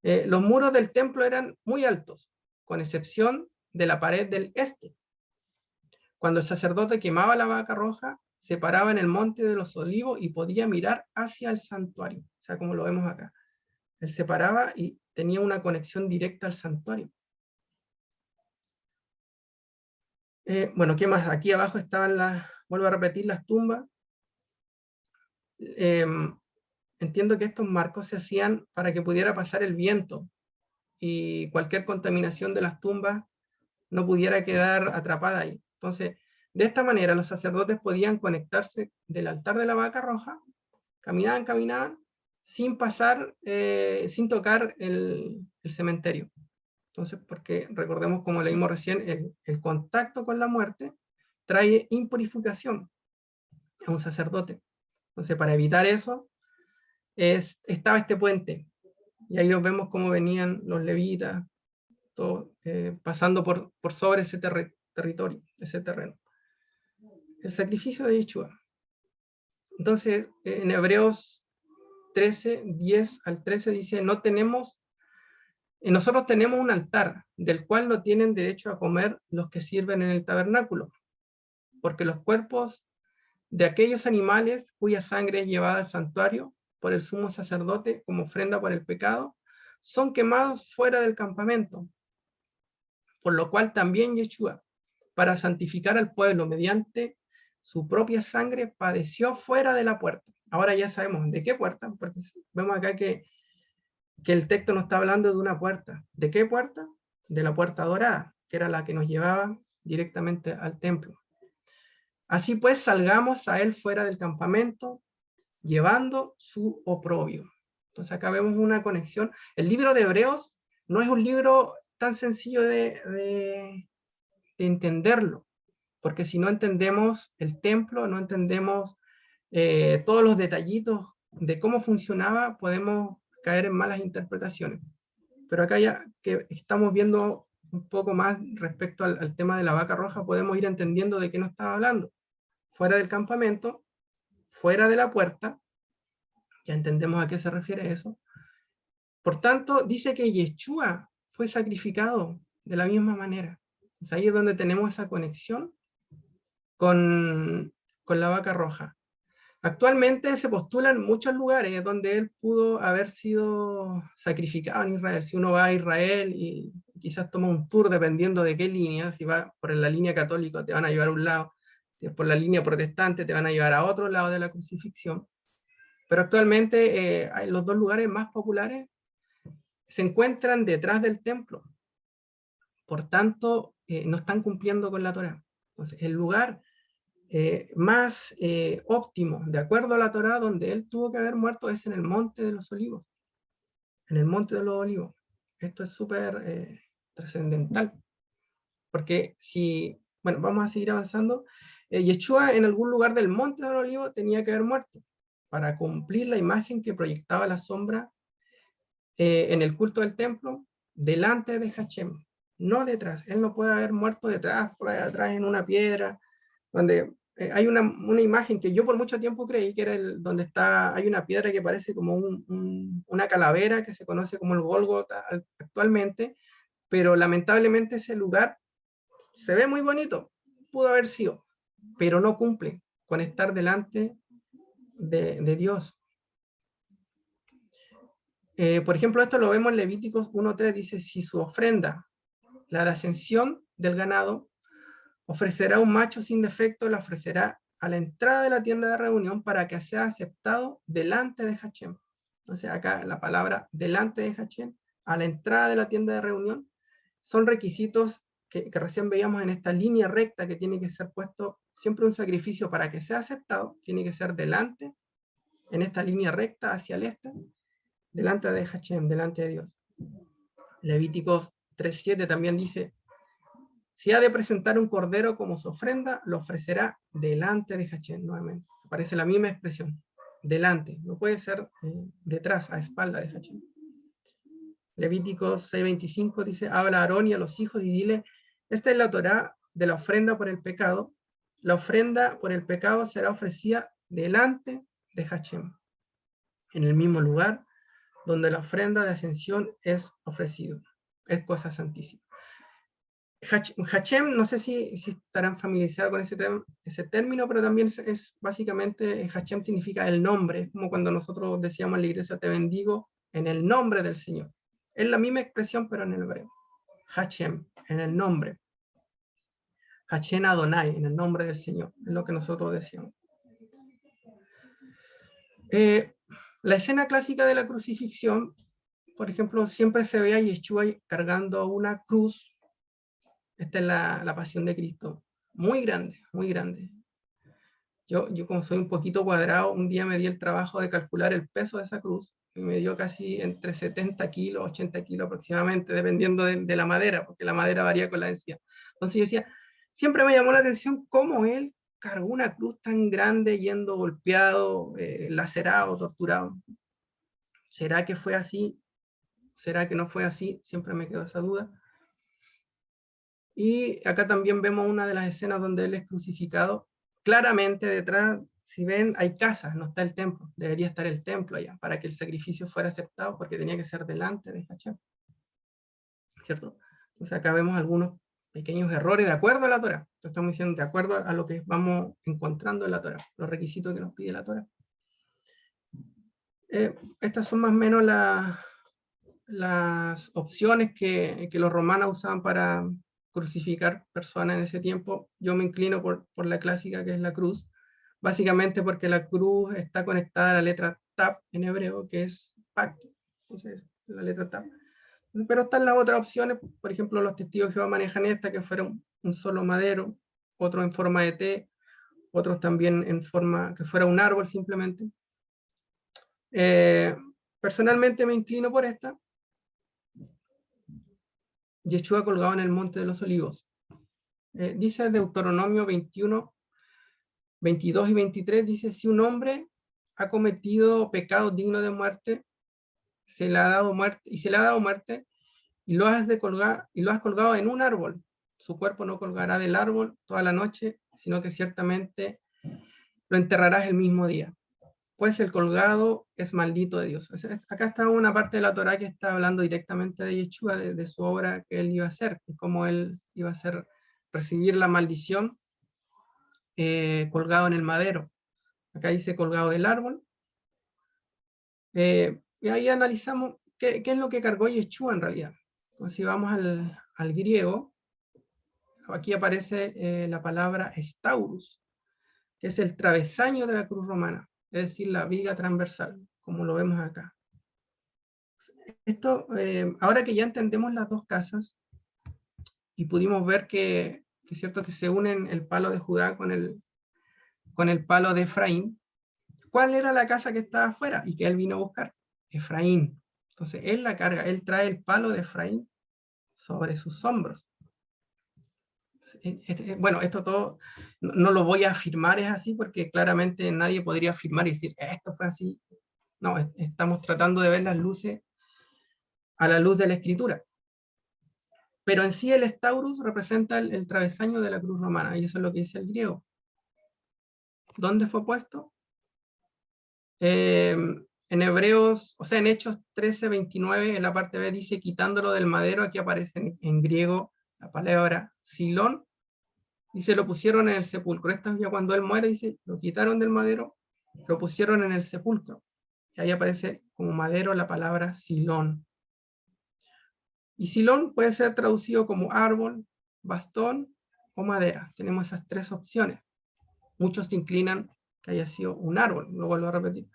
los muros del templo eran muy altos, con excepción de la pared del este. Cuando el sacerdote quemaba la vaca roja, se paraba en el monte de los olivos y podía mirar hacia el santuario. O sea, como lo vemos acá. Él se paraba y tenía una conexión directa al santuario. Bueno, ¿qué más? Aquí abajo estaban vuelvo a repetir, las tumbas. Entiendo que estos marcos se hacían para que pudiera pasar el viento y cualquier contaminación de las tumbas no pudiera quedar atrapada ahí. Entonces, de esta manera los sacerdotes podían conectarse del altar de la vaca roja, caminaban, sin pasar, sin tocar el cementerio. Entonces, porque recordemos, como leímos recién, el contacto con la muerte trae impurificación a un sacerdote. Entonces, para evitar eso, estaba este puente. Y ahí nos vemos cómo venían los levitas, todo, pasando por sobre ese territorio, ese terreno. El sacrificio de Yeshua. Entonces, en Hebreos 13, 10 al 13 dice, nosotros tenemos un altar, del cual no tienen derecho a comer los que sirven en el tabernáculo, porque los cuerpos de aquellos animales cuya sangre es llevada al santuario por el sumo sacerdote como ofrenda por el pecado, son quemados fuera del campamento, por lo cual también Yeshua, para santificar al pueblo mediante su propia sangre, padeció fuera de la puerta. Ahora ya sabemos de qué puerta, porque vemos acá que el texto nos está hablando de una puerta. ¿De qué puerta? De la puerta dorada, que era la que nos llevaba directamente al templo. Así pues, salgamos a él fuera del campamento, llevando su oprobio. Entonces acá vemos una conexión. El libro de Hebreos no es un libro tan sencillo de entenderlo, porque si no entendemos el templo, no entendemos todos los detallitos de cómo funcionaba, podemos caer en malas interpretaciones. Pero acá ya que estamos viendo un poco más respecto al tema de la vaca roja, podemos ir entendiendo de qué nos estaba hablando. Fuera del campamento, fuera de la puerta, ya entendemos a qué se refiere eso. Por tanto, dice que Yeshua fue sacrificado de la misma manera. Entonces, ahí es donde tenemos esa conexión con la vaca roja. Actualmente se postulan muchos lugares donde él pudo haber sido sacrificado en Israel. Si uno va a Israel y quizás toma un tour dependiendo de qué línea, si va por la línea católica te van a llevar a un lado, si es por la línea protestante te van a llevar a otro lado de la crucifixión. Pero actualmente los dos lugares más populares se encuentran detrás del templo. Por tanto, no están cumpliendo con la Torá. Entonces, el lugar más óptimo, de acuerdo a la Torá, donde él tuvo que haber muerto, es en el Monte de los Olivos. En el Monte de los Olivos. Esto es súper trascendental. Porque si, bueno, vamos a seguir avanzando. Yeshua en algún lugar del Monte de los Olivos tenía que haber muerto para cumplir la imagen que proyectaba la sombra en el culto del templo delante de Hashem, no detrás. Él no puede haber muerto detrás, por ahí atrás en una piedra, donde hay una imagen que yo por mucho tiempo creí que era donde está, hay una piedra que parece como una calavera que se conoce como el Gólgota actualmente, pero lamentablemente ese lugar se ve muy bonito, pudo haber sido, pero no cumple con estar delante de Dios. Por ejemplo, esto lo vemos en Levíticos 1:3, dice, si su ofrenda, la de ascensión del ganado, ofrecerá un macho sin defecto, la ofrecerá a la entrada de la tienda de reunión para que sea aceptado delante de Hashem. Entonces acá la palabra delante de Hashem, a la entrada de la tienda de reunión, son requisitos que recién veíamos en esta línea recta que tiene que ser puesto siempre un sacrificio para que sea aceptado, tiene que ser delante, en esta línea recta hacia el este, delante de Hashem, delante de Dios. Levíticos 3:7 también dice, si ha de presentar un cordero como su ofrenda, lo ofrecerá delante de Hashem, nuevamente. Aparece la misma expresión, delante, no puede ser detrás, a espalda de Hashem. Levíticos 6:25 dice, habla a Aarón y a los hijos y dile, esta es la Torá de la ofrenda por el pecado. La ofrenda por el pecado será ofrecida delante de Hashem, en el mismo lugar donde la ofrenda de ascensión es ofrecida. Es cosa santísima. Hashem, no sé si estarán familiarizados con ese término, pero también es básicamente, Hashem significa el nombre, como cuando nosotros decíamos en la iglesia, te bendigo en el nombre del Señor. Es la misma expresión, pero en el hebreo. Hashem, en el nombre. Hashem Adonai, en el nombre del Señor, es lo que nosotros decíamos. La escena clásica de la crucifixión, por ejemplo, siempre se ve a Yeshua cargando una cruz. Esta es la pasión de Cristo. Muy grande, muy grande. Yo como soy un poquito cuadrado, un día me di el trabajo de calcular el peso de esa cruz y me dio casi entre 70 kilos, 80 kilos aproximadamente, dependiendo de la madera, porque la madera varía con la densidad. Entonces yo decía, siempre me llamó la atención cómo él cargó una cruz tan grande yendo golpeado, lacerado, torturado. ¿Será que fue así? ¿Será que no fue así? Siempre me quedó esa duda. Y acá también vemos una de las escenas donde él es crucificado. Claramente detrás, si ven, hay casas, no está el templo. Debería estar el templo allá para que el sacrificio fuera aceptado, porque tenía que ser delante de Hashem. ¿Cierto? Entonces acá vemos algunos pequeños errores de acuerdo a la Torá. Estamos diciendo de acuerdo a lo que vamos encontrando en la Torá, los requisitos que nos pide la Torá. Estas son más o menos las opciones que los romanos usaban para crucificar personas en ese tiempo. Yo me inclino por la clásica, que es la cruz, básicamente porque la cruz está conectada a la letra Tap en hebreo, que es pacto. Entonces, la letra Tap. Pero están las otras opciones, por ejemplo, los testigos de Jehová manejan esta, que fueron un solo madero, otro en forma de T, otros también en forma que fuera un árbol simplemente. Personalmente me inclino por esta. Yeshua colgado en el Monte de los Olivos. Dice Deuteronomio 21, 22 y 23, dice, si un hombre ha cometido pecado digno de muerte, se le ha dado muerte, y lo has colgado en un árbol. Su cuerpo no colgará del árbol toda la noche, sino que ciertamente lo enterrarás el mismo día. Pues el colgado es maldito de Dios. Acá está una parte de la Torá que está hablando directamente de Yeshua, de su obra que él iba a hacer, y cómo él iba a hacer, recibir la maldición colgado en el madero. Acá dice colgado del árbol. Y ahí analizamos qué es lo que cargó Yeshua en realidad. Pues si vamos al griego, aquí aparece la palabra estaurus, que es el travesaño de la cruz romana, es decir, la viga transversal, como lo vemos acá. Esto, ahora que ya entendemos las dos casas y pudimos ver que es cierto que se unen el palo de Judá con el palo de Efraín, ¿cuál era la casa que estaba afuera y que él vino a buscar? Efraín. Entonces él la carga, él trae el palo de Efraín sobre sus hombros. Bueno, esto todo no lo voy a afirmar es así, porque claramente nadie podría afirmar y decir, esto fue así. No, estamos tratando de ver las luces a la luz de la escritura. Pero en sí el estaurus representa el travesaño de la cruz romana, y eso es lo que dice el griego. ¿Dónde fue puesto? En Hebreos, o sea, en Hechos 13:29, en la parte B dice, quitándolo del madero, aquí aparece en griego la palabra silón, y se lo pusieron en el sepulcro. Esto es ya cuando él muere, dice, lo quitaron del madero, lo pusieron en el sepulcro. Y ahí aparece como madero la palabra silón. Y silón puede ser traducido como árbol, bastón o madera. Tenemos esas tres opciones. Muchos se inclinan que haya sido un árbol, lo vuelvo a repetir.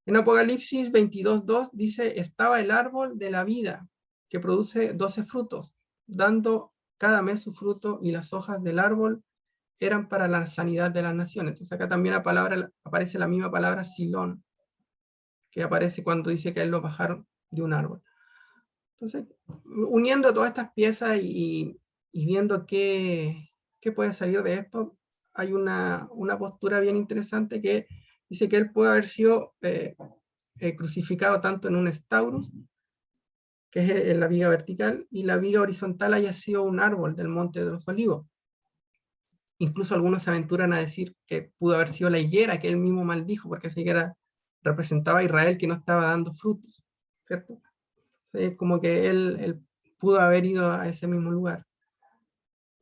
En Apocalipsis 22:2 dice, estaba el árbol de la vida, que produce 12 frutos, dando cada mes su fruto, y las hojas del árbol eran para la sanidad de las naciones. Entonces acá también aparece la misma palabra silón, que aparece cuando dice que él lo bajaron de un árbol. Entonces, uniendo todas estas piezas y viendo qué puede salir de esto, hay una postura bien interesante que dice que él puede haber sido crucificado tanto en un estaurus, que es en la viga vertical, y la viga horizontal haya sido un árbol del monte de los olivos. Incluso algunos se aventuran a decir que pudo haber sido la higuera que él mismo maldijo, porque esa higuera representaba a Israel que no estaba dando frutos, ¿cierto? Como que él pudo haber ido a ese mismo lugar.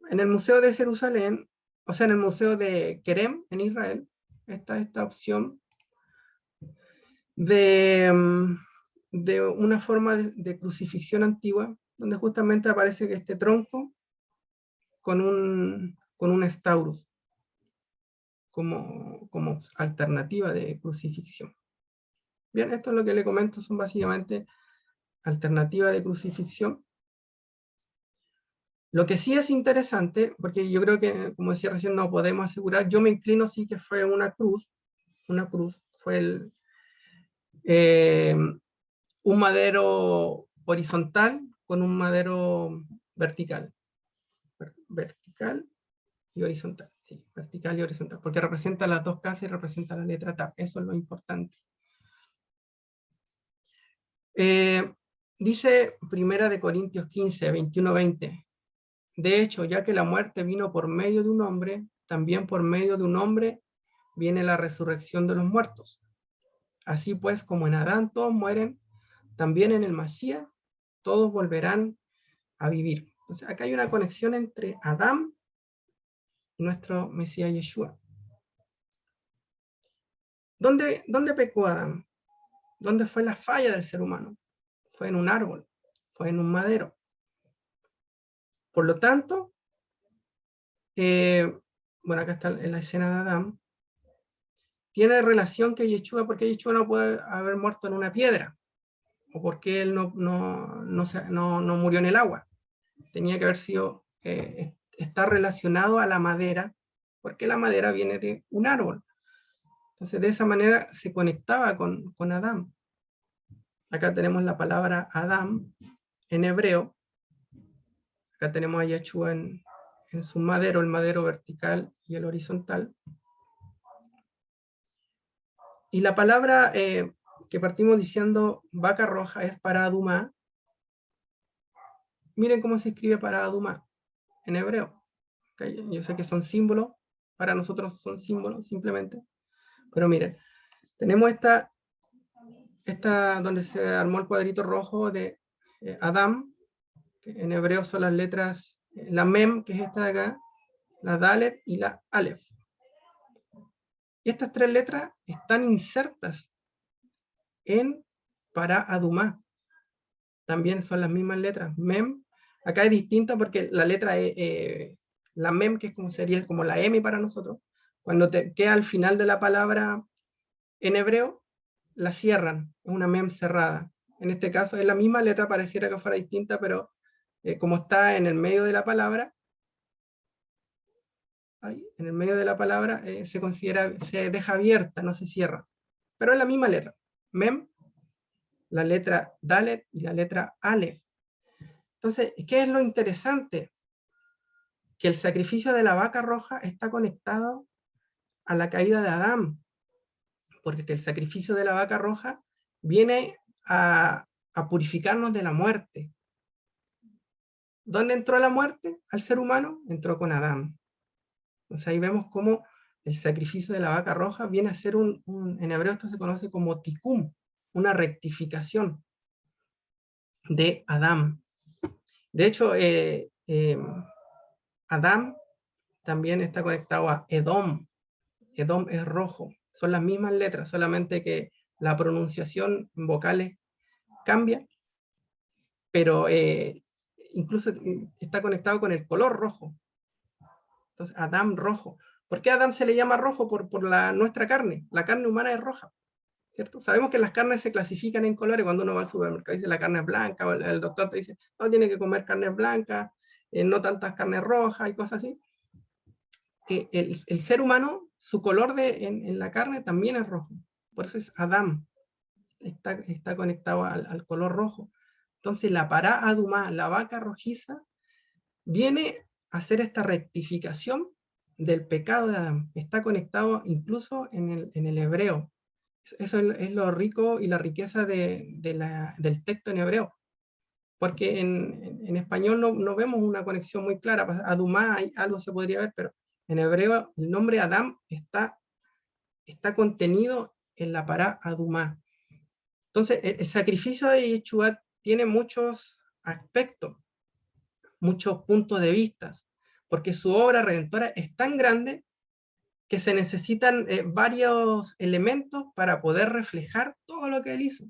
En el Museo de Jerusalén, o sea, en el Museo de Kerem, en Israel, está esta opción de una forma de crucifixión antigua, donde justamente aparece que este tronco con un estaurus como alternativa de crucifixión. Bien, esto es lo que le comento, son básicamente alternativas de crucifixión. Lo que sí es interesante, porque yo creo que, como decía recién, no podemos asegurar, yo me inclino sí que fue una cruz, fue un madero horizontal con un madero vertical. Vertical y horizontal, sí, vertical y horizontal, porque representa las dos casas y representa la letra TAP, eso es lo importante. Dice Primera de Corintios 15, 21-20, de hecho, ya que la muerte vino por medio de un hombre, también por medio de un hombre viene la resurrección de los muertos. Así pues, como en Adán todos mueren, también en el Masías todos volverán a vivir. Entonces, acá hay una conexión entre Adán y nuestro Mesías Yeshua. ¿Dónde pecó Adán? ¿Dónde fue la falla del ser humano? Fue en un árbol, fue en un madero. Por lo tanto, bueno, acá está en la escena de Adán, tiene relación que Yeshua, porque Yeshua no puede haber muerto en una piedra, o porque él no murió en el agua. Tenía que haber sido, está relacionado a la madera, porque la madera viene de un árbol. Entonces, de esa manera se conectaba con Adán. Acá tenemos la palabra Adán en hebreo. Acá tenemos a Yeshua en su madero, el madero vertical y el horizontal. Y la palabra que partimos diciendo vaca roja es para Adumá, miren cómo se escribe para Adumá en hebreo. ¿Okay? Yo sé que son símbolos, para nosotros son símbolos simplemente, pero miren, tenemos esta donde se armó el cuadrito rojo de Adam, que en hebreo son las letras, la Mem, que es esta de acá, la Dalet y la Aleph. Y estas tres letras están insertas en para Adumá. También son las mismas letras. Mem, acá es distinta porque la letra, la Mem, que es como sería como la M para nosotros, cuando te queda al final de la palabra en hebreo, la cierran, es una Mem cerrada. En este caso es la misma letra, pareciera que fuera distinta, pero como está en el medio de la palabra, ahí, en el medio de la palabra se considera, se deja abierta, no se cierra. Pero es la misma letra. Mem, la letra Dalet y la letra Aleph. Entonces, ¿qué es lo interesante? Que el sacrificio de la vaca roja está conectado a la caída de Adán, porque el sacrificio de la vaca roja viene a purificarnos de la muerte. ¿Dónde entró la muerte al ser humano? Entró con Adán. Entonces ahí vemos cómo el sacrificio de la vaca roja viene a ser en hebreo esto se conoce como tikkun, una rectificación de Adán. De hecho, Adán también está conectado a Edom. Edom es rojo. Son las mismas letras, solamente que la pronunciación en vocales cambia, pero incluso está conectado con el color rojo. Entonces, Adán rojo. ¿Por qué a Adán se le llama rojo? Por nuestra carne. La carne humana es roja, ¿cierto? Sabemos que las carnes se clasifican en colores. Cuando uno va al supermercado dice la carne es blanca, o el doctor te dice, no, tiene que comer carne blanca, no tantas carnes rojas y cosas así. El ser humano, su color en la carne también es rojo. Por eso es Adán. Está conectado al color rojo. Entonces la pará adumá, la vaca rojiza, viene a hacer esta rectificación del pecado de Adán. Está conectado incluso en el hebreo. Eso es lo rico y la riqueza del texto en hebreo. Porque en español no vemos una conexión muy clara. Adumá, algo se podría ver, pero en hebreo el nombre Adán está contenido en la pará adumá. Entonces, el sacrificio de Yeshua tiene muchos aspectos, muchos puntos de vista, porque su obra redentora es tan grande que se necesitan varios elementos para poder reflejar todo lo que él hizo.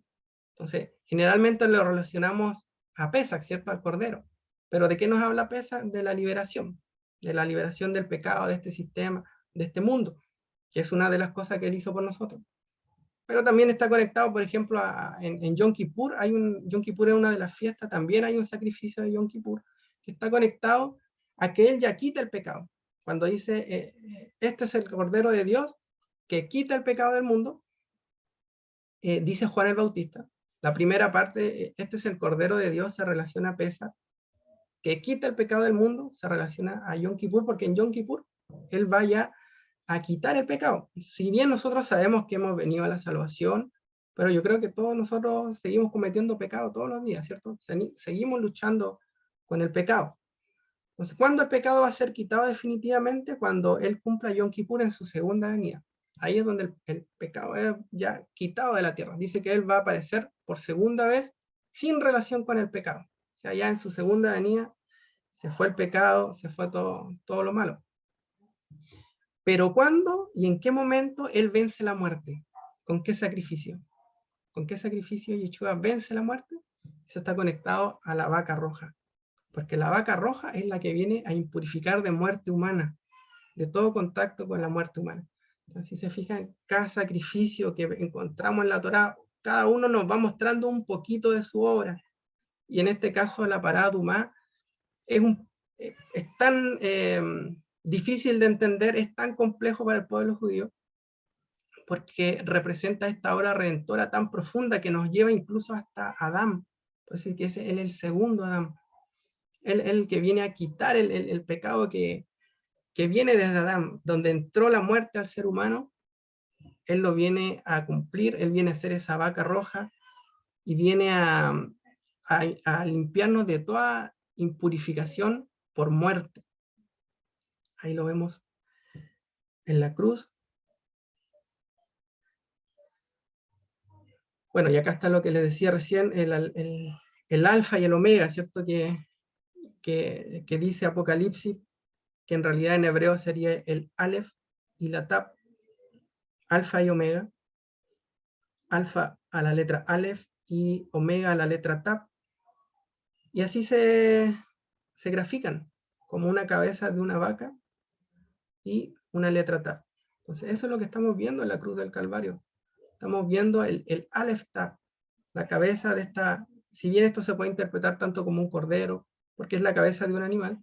Entonces, generalmente lo relacionamos a Pesach, ¿cierto? Al Cordero. Pero ¿de qué nos habla Pesach? De la liberación del pecado, de este sistema, de este mundo, que es una de las cosas que él hizo por nosotros. Pero también está conectado, por ejemplo, en Yom Kippur. Yom Kippur es una de las fiestas, también hay un sacrificio de Yom Kippur, que está conectado a que él ya quita el pecado. Cuando dice, este es el Cordero de Dios que quita el pecado del mundo, dice Juan el Bautista. La primera parte, este es el Cordero de Dios, se relaciona a Pesach, que quita el pecado del mundo, se relaciona a Yom Kippur, porque en Yom Kippur él vaya a quitar el pecado. Si bien nosotros sabemos que hemos venido a la salvación, pero yo creo que todos nosotros seguimos cometiendo pecado todos los días, ¿cierto? Seguimos luchando con el pecado. Entonces, ¿cuándo el pecado va a ser quitado definitivamente? Cuando Él cumpla Yom Kippur en su segunda venida. Ahí es donde el pecado es ya quitado de la tierra. Dice que Él va a aparecer por segunda vez sin relación con el pecado. O sea, ya en su segunda venida se fue el pecado, se fue todo lo malo. Pero ¿cuándo y en qué momento Él vence la muerte? ¿Con qué sacrificio? ¿Con qué sacrificio Yeshua vence la muerte? Eso está conectado a la vaca roja. Porque la vaca roja es la que viene a impurificar de muerte humana, de todo contacto con la muerte humana. Entonces, si se fijan, cada sacrificio que encontramos en la Torá, cada uno nos va mostrando un poquito de su obra. Y en este caso, la parada humana es tan difícil de entender, es tan complejo para el pueblo judío, porque representa esta obra redentora tan profunda que nos lleva incluso hasta Adán. Entonces, que es él el segundo Adán. Él que viene a quitar el pecado que viene desde Adán, donde entró la muerte al ser humano, él lo viene a cumplir, él viene a ser esa vaca roja y viene a limpiarnos de toda impurificación por muerte. Ahí lo vemos en la cruz. Bueno, y acá está lo que les decía recién, el alfa y el omega, ¿cierto? Que dice Apocalipsis, que en realidad en hebreo sería el Aleph y la Tap, alfa y omega, alfa a la letra Aleph y omega a la letra Tap, y así se grafican, como una cabeza de una vaca y una letra Tap. Entonces eso es lo que estamos viendo en la cruz del Calvario. Estamos viendo el Aleph Tap, la cabeza de esta, si bien esto se puede interpretar tanto como un cordero, porque es la cabeza de un animal,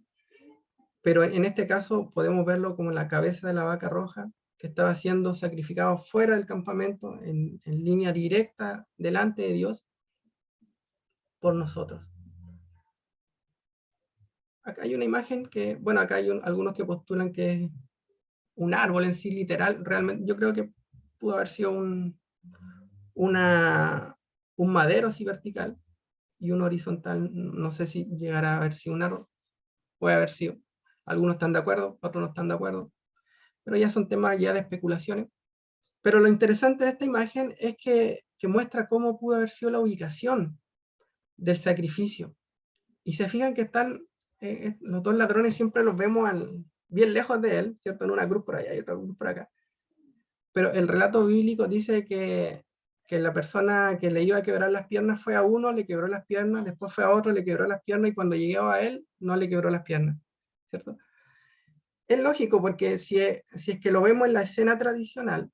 pero en este caso podemos verlo como la cabeza de la vaca roja que estaba siendo sacrificado fuera del campamento, en línea directa delante de Dios, por nosotros. Acá hay una imagen que, bueno, acá hay algunos que postulan que es un árbol en sí literal, realmente yo creo que pudo haber sido un madero así vertical y un horizontal, no sé si llegará a haber sido un árbol, puede haber sido. Algunos están de acuerdo, otros no están de acuerdo, pero ya son temas ya de especulaciones. Pero lo interesante de esta imagen es que muestra cómo pudo haber sido la ubicación del sacrificio. Y se fijan que están, los dos ladrones siempre los vemos bien lejos de él, ¿cierto? En una cruz por allá y otra cruz por acá. Pero el relato bíblico dice que la persona que le iba a quebrar las piernas fue a uno, le quebró las piernas, después fue a otro, le quebró las piernas, y cuando llegaba a él, no le quebró las piernas, ¿cierto? Es lógico, porque si es que lo vemos en la escena tradicional,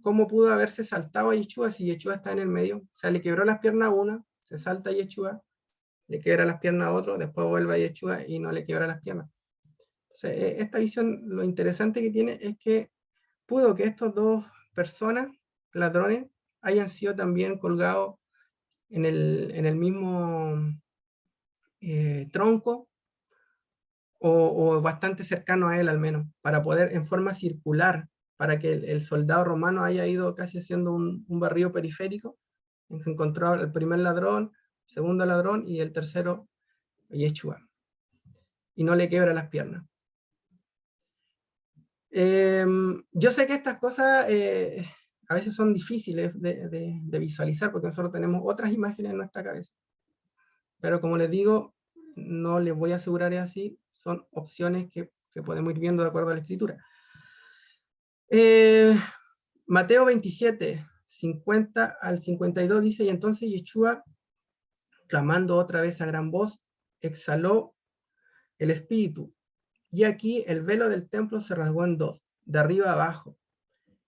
¿cómo pudo haberse saltado a Yeshua si Yeshua está en el medio? O sea, le quebró las piernas a una, se salta a Yeshua, le quebra las piernas a otro, después vuelve a Yeshua y no le quebra las piernas. Entonces, esta visión, lo interesante que tiene es que pudo que estos dos personas, ladrones, hayan sido también colgados en el mismo tronco, o bastante cercano a él al menos, para poder en forma circular, para que el soldado romano haya ido casi haciendo un barrido periférico, encontró el primer ladrón, segundo ladrón y el tercero, Yeshua, y no le quiebra las piernas. Yo sé que estas cosas a veces son difíciles de visualizar, porque nosotros tenemos otras imágenes en nuestra cabeza, pero como les digo, no les voy a asegurar es así, son opciones que podemos ir viendo de acuerdo a la escritura. Mateo 27, 50 al 52 dice, y entonces Yeshua, clamando otra vez a gran voz, exhaló el espíritu, y aquí el velo del templo se rasgó en dos, de arriba a abajo,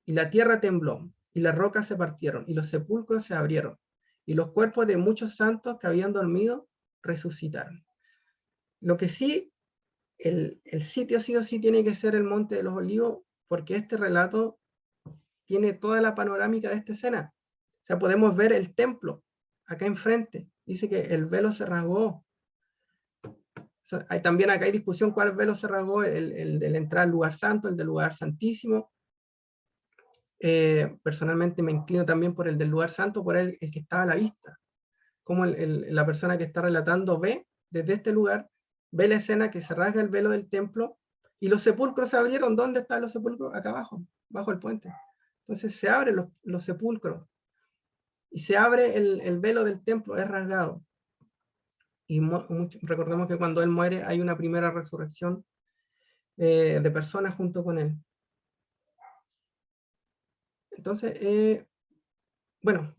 y la tierra tembló, y las rocas se partieron, y los sepulcros se abrieron, y los cuerpos de muchos santos que habían dormido resucitaron. Lo que sí, el sitio sí o sí tiene que ser el Monte de los Olivos, porque este relato tiene toda la panorámica de esta escena. O sea, podemos ver el templo acá enfrente. Dice que el velo se rasgó. O sea, también acá hay discusión cuál velo se rasgó, el de la entrada al lugar santo, el del lugar santísimo. Personalmente me inclino también por el del lugar santo, por el que estaba a la vista. Como la persona que está relatando ve desde este lugar, ve la escena que se rasga el velo del templo y los sepulcros se abrieron. ¿Dónde están los sepulcros? Acá abajo, bajo el puente. Entonces se abren los sepulcros y se abre el velo del templo, es rasgado. Y recordemos que cuando él muere hay una primera resurrección de personas junto con él. Entonces, bueno,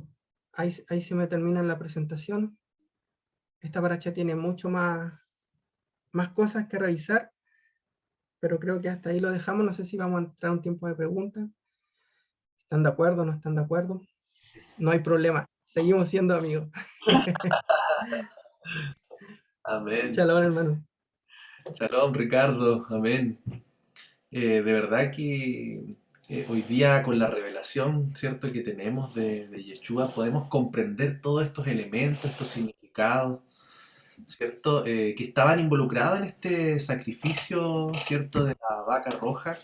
ahí se me termina la presentación. Esta paracha tiene mucho más cosas que revisar, pero creo que hasta ahí lo dejamos. No sé si vamos a entrar a un tiempo de preguntas. ¿Están de acuerdo? ¿No están de acuerdo? No hay problema. Seguimos siendo amigos. Amén. Shalom, hermano. Shalom, Ricardo. Amén. De verdad que hoy día con la revelación, ¿cierto?, que tenemos de Yeshua, podemos comprender todos estos elementos, estos significados, ¿cierto?, que estaban involucrados en este sacrificio, ¿cierto?, de la vaca roja,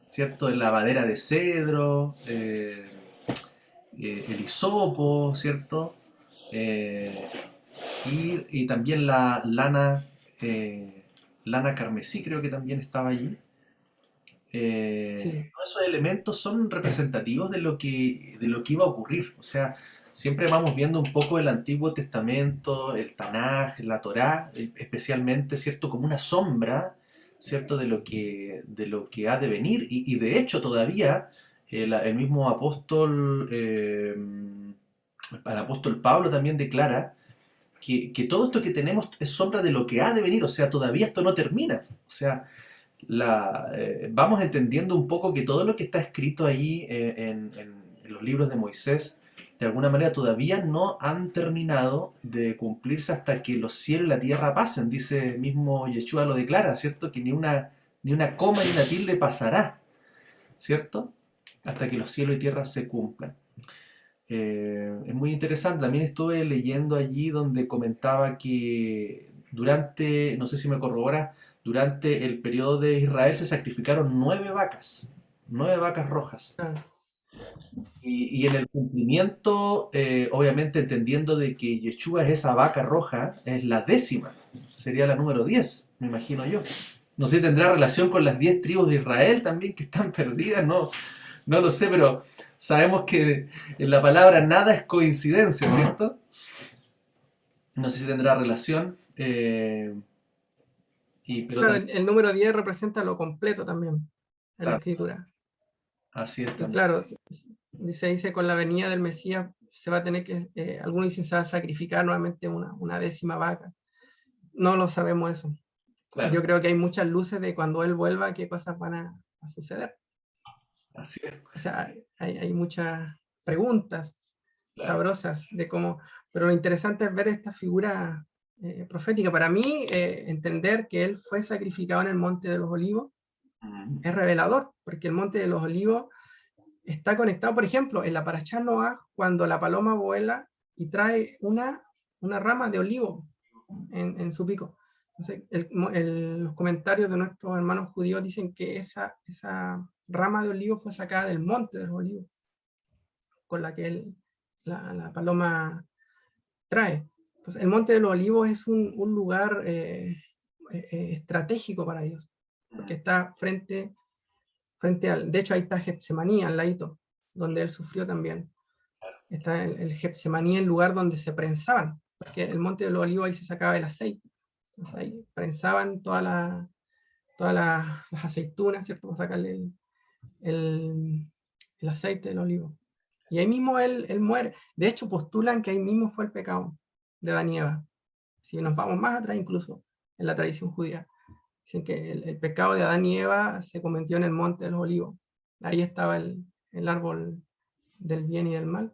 ¿cierto?, de la madera de cedro, el hisopo, ¿cierto? Eh, y también la lana, lana carmesí creo que también estaba allí. Sí, Todos esos elementos son representativos de lo que iba a ocurrir. O sea, siempre vamos viendo un poco el Antiguo Testamento, el Tanaj, la Torá, especialmente, ¿cierto? Como una sombra, ¿cierto? De lo que ha de venir. Y de hecho, todavía el mismo apóstol, el apóstol Pablo también declara que todo esto que tenemos es sombra de lo que ha de venir. O sea, todavía esto no termina. O sea, vamos entendiendo un poco que todo lo que está escrito ahí en los libros de Moisés, de alguna manera todavía no han terminado de cumplirse hasta que los cielos y la tierra pasen. Dice mismo Yeshua lo declara, ¿cierto? Que ni una coma ni una tilde pasará, ¿cierto? Hasta que los cielos y tierra se cumplan. Es muy interesante. También estuve leyendo allí donde comentaba que durante, no sé si me corrobora, durante el periodo de Israel se sacrificaron nueve vacas rojas. claro. Y en el cumplimiento, obviamente entendiendo de que Yeshua es esa vaca roja, es la décima, sería la número 10 me imagino yo. No sé, tendrá relación con las 10 tribus de Israel también que están perdidas, no, no lo sé, pero sabemos que en la palabra nada es coincidencia, ¿cierto? No sé si tendrá relación, pero Claro, también, el número 10 representa lo completo también en la claro, escritura. así es Y también. claro, dice con la venida del Mesías se va a tener que, algunos dicen se va a sacrificar nuevamente una décima vaca. No lo sabemos eso. Claro, Yo creo que hay muchas luces de cuando Él vuelva, qué cosas van a suceder. así es, O sea, hay muchas preguntas claro. sabrosas de cómo, pero lo interesante es ver esta figura profética. Para mí, entender que Él fue sacrificado en el Monte de los Olivos Mm, es revelador, porque el Monte de los Olivos está conectado, por ejemplo, en la Parashá Noah, cuando la paloma vuela y trae una rama de olivo en su pico. Entonces, los comentarios de nuestros hermanos judíos dicen que esa rama de olivo fue sacada del monte de los olivos, con la que la paloma trae. Entonces, el monte de los olivos es un lugar estratégico para Dios, porque mm, está frente al, de hecho ahí está Getsemaní, al ladito, donde él sufrió también. Está el Getsemaní, el lugar donde se prensaban, porque el monte de los olivos ahí se sacaba el aceite. Entonces ahí prensaban las aceitunas, ¿cierto? Para sacarle el, el aceite del olivo. Y ahí mismo él muere. De hecho, postulan que ahí mismo fue el pecado de Adán y Eva. Si nos vamos más atrás, incluso en la tradición judía, dicen que el pecado de Adán y Eva se cometió en el monte de los olivos. Ahí estaba el árbol del bien y del mal.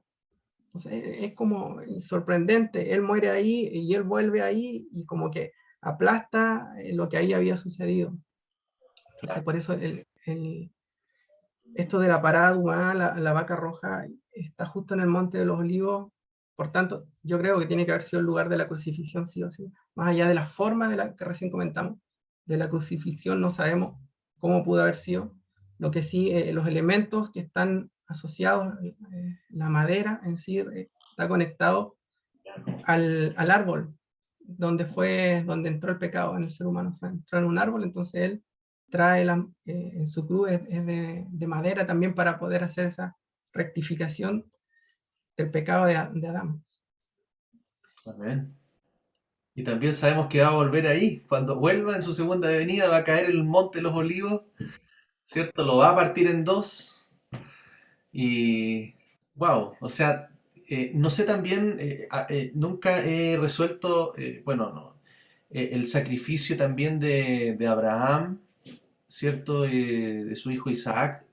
Entonces, es como sorprendente. Él muere ahí y él vuelve ahí y como que aplasta lo que ahí había sucedido. Entonces, claro. por eso esto de la parada humana, la vaca roja, está justo en el Monte de los Olivos. Por tanto, yo creo que tiene que haber sido el lugar de la crucifixión, sí o sí. Más allá de la forma de la que recién comentamos, de la crucifixión no sabemos cómo pudo haber sido. Lo que sí, los elementos que están asociados, la madera en sí, está conectado al árbol, donde entró el pecado en el ser humano. Entró en un árbol, entonces él trae en su cruz, es de madera también para poder hacer esa rectificación del pecado de Adán. Amén. Y también sabemos que va a volver ahí. Cuando vuelva en su segunda venida va a caer el monte de los olivos, ¿cierto? Lo va a partir en dos. Y, wow, o sea, no sé también, nunca he resuelto, bueno, no, el sacrificio también de Abraham, ¿cierto? De su hijo Isaac.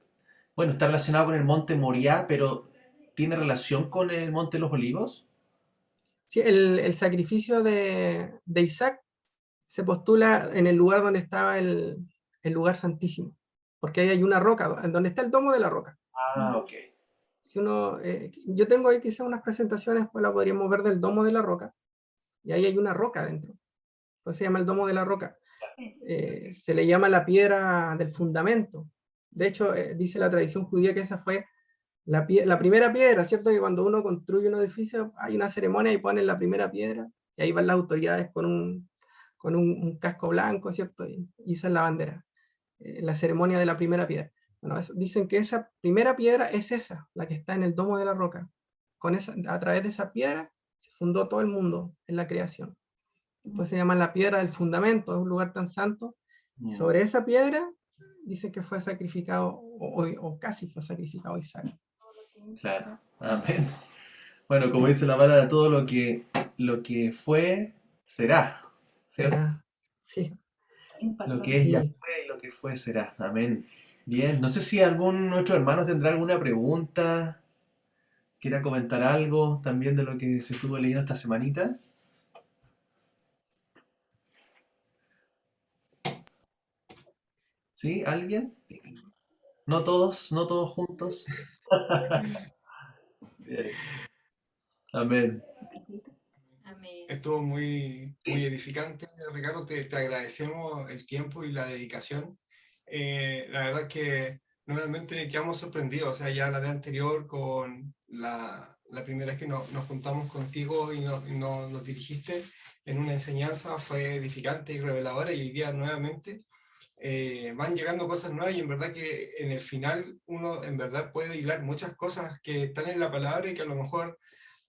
Bueno, está relacionado con el monte Moriah, pero ¿tiene relación con el monte de los olivos? Sí, el sacrificio de Isaac se postula en el lugar donde estaba el lugar santísimo, porque ahí hay una roca, en donde está el domo de la roca. Ah, ok. Si uno, yo tengo ahí quizás unas presentaciones, pues la podríamos ver del domo de la roca, y ahí hay una roca dentro, pues se llama el domo de la roca. Se le llama la piedra del fundamento. De hecho, dice la tradición judía que esa fue la primera piedra, ¿cierto? Que cuando uno construye un edificio hay una ceremonia y ponen la primera piedra. Y ahí van las autoridades con un casco blanco, ¿cierto? Y esa es la bandera, la ceremonia de la primera piedra. Bueno, dicen que esa primera piedra es esa, la que está en el domo de la roca. A través de esa piedra se fundó todo el mundo en la creación. Pues se llama la piedra del fundamento, es un lugar tan santo. Y sobre esa piedra dicen que fue sacrificado, o casi fue sacrificado Isaac. Claro. Amén. Bueno, como dice la palabra, todo lo que fue, será. ¿Cierto? Será, sí, Lo que es ya sí. fue y lo que fue será. Amén. Bien, no sé si algún de nuestros hermanos tendrá alguna pregunta, quiera comentar algo también de lo que se estuvo leyendo esta semanita. ¿Sí? ¿Alguien? No todos, no todos juntos. Bien. Amén. Estuvo muy, muy edificante, Ricardo. Te agradecemos el tiempo y la dedicación. La verdad que nuevamente quedamos sorprendidos. O sea, ya la vez anterior, con la primera vez que nos juntamos contigo y nos dirigiste en una enseñanza, fue edificante y reveladora. Y hoy día nuevamente van llegando cosas nuevas, y en verdad que en el final uno en verdad puede hilar muchas cosas que están en la palabra y que a lo mejor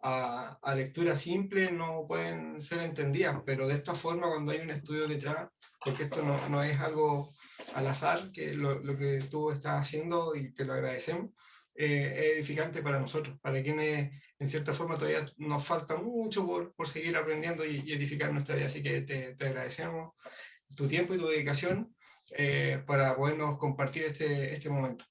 a lectura simple no pueden ser entendidas, pero de esta forma, cuando hay un estudio detrás, porque esto no es algo al azar, que lo que tú estás haciendo, y te lo agradecemos, es edificante para nosotros, para quienes en cierta forma todavía nos falta mucho por seguir aprendiendo y edificar nuestra vida. Así que te agradecemos tu tiempo y tu dedicación para podernos compartir este momento.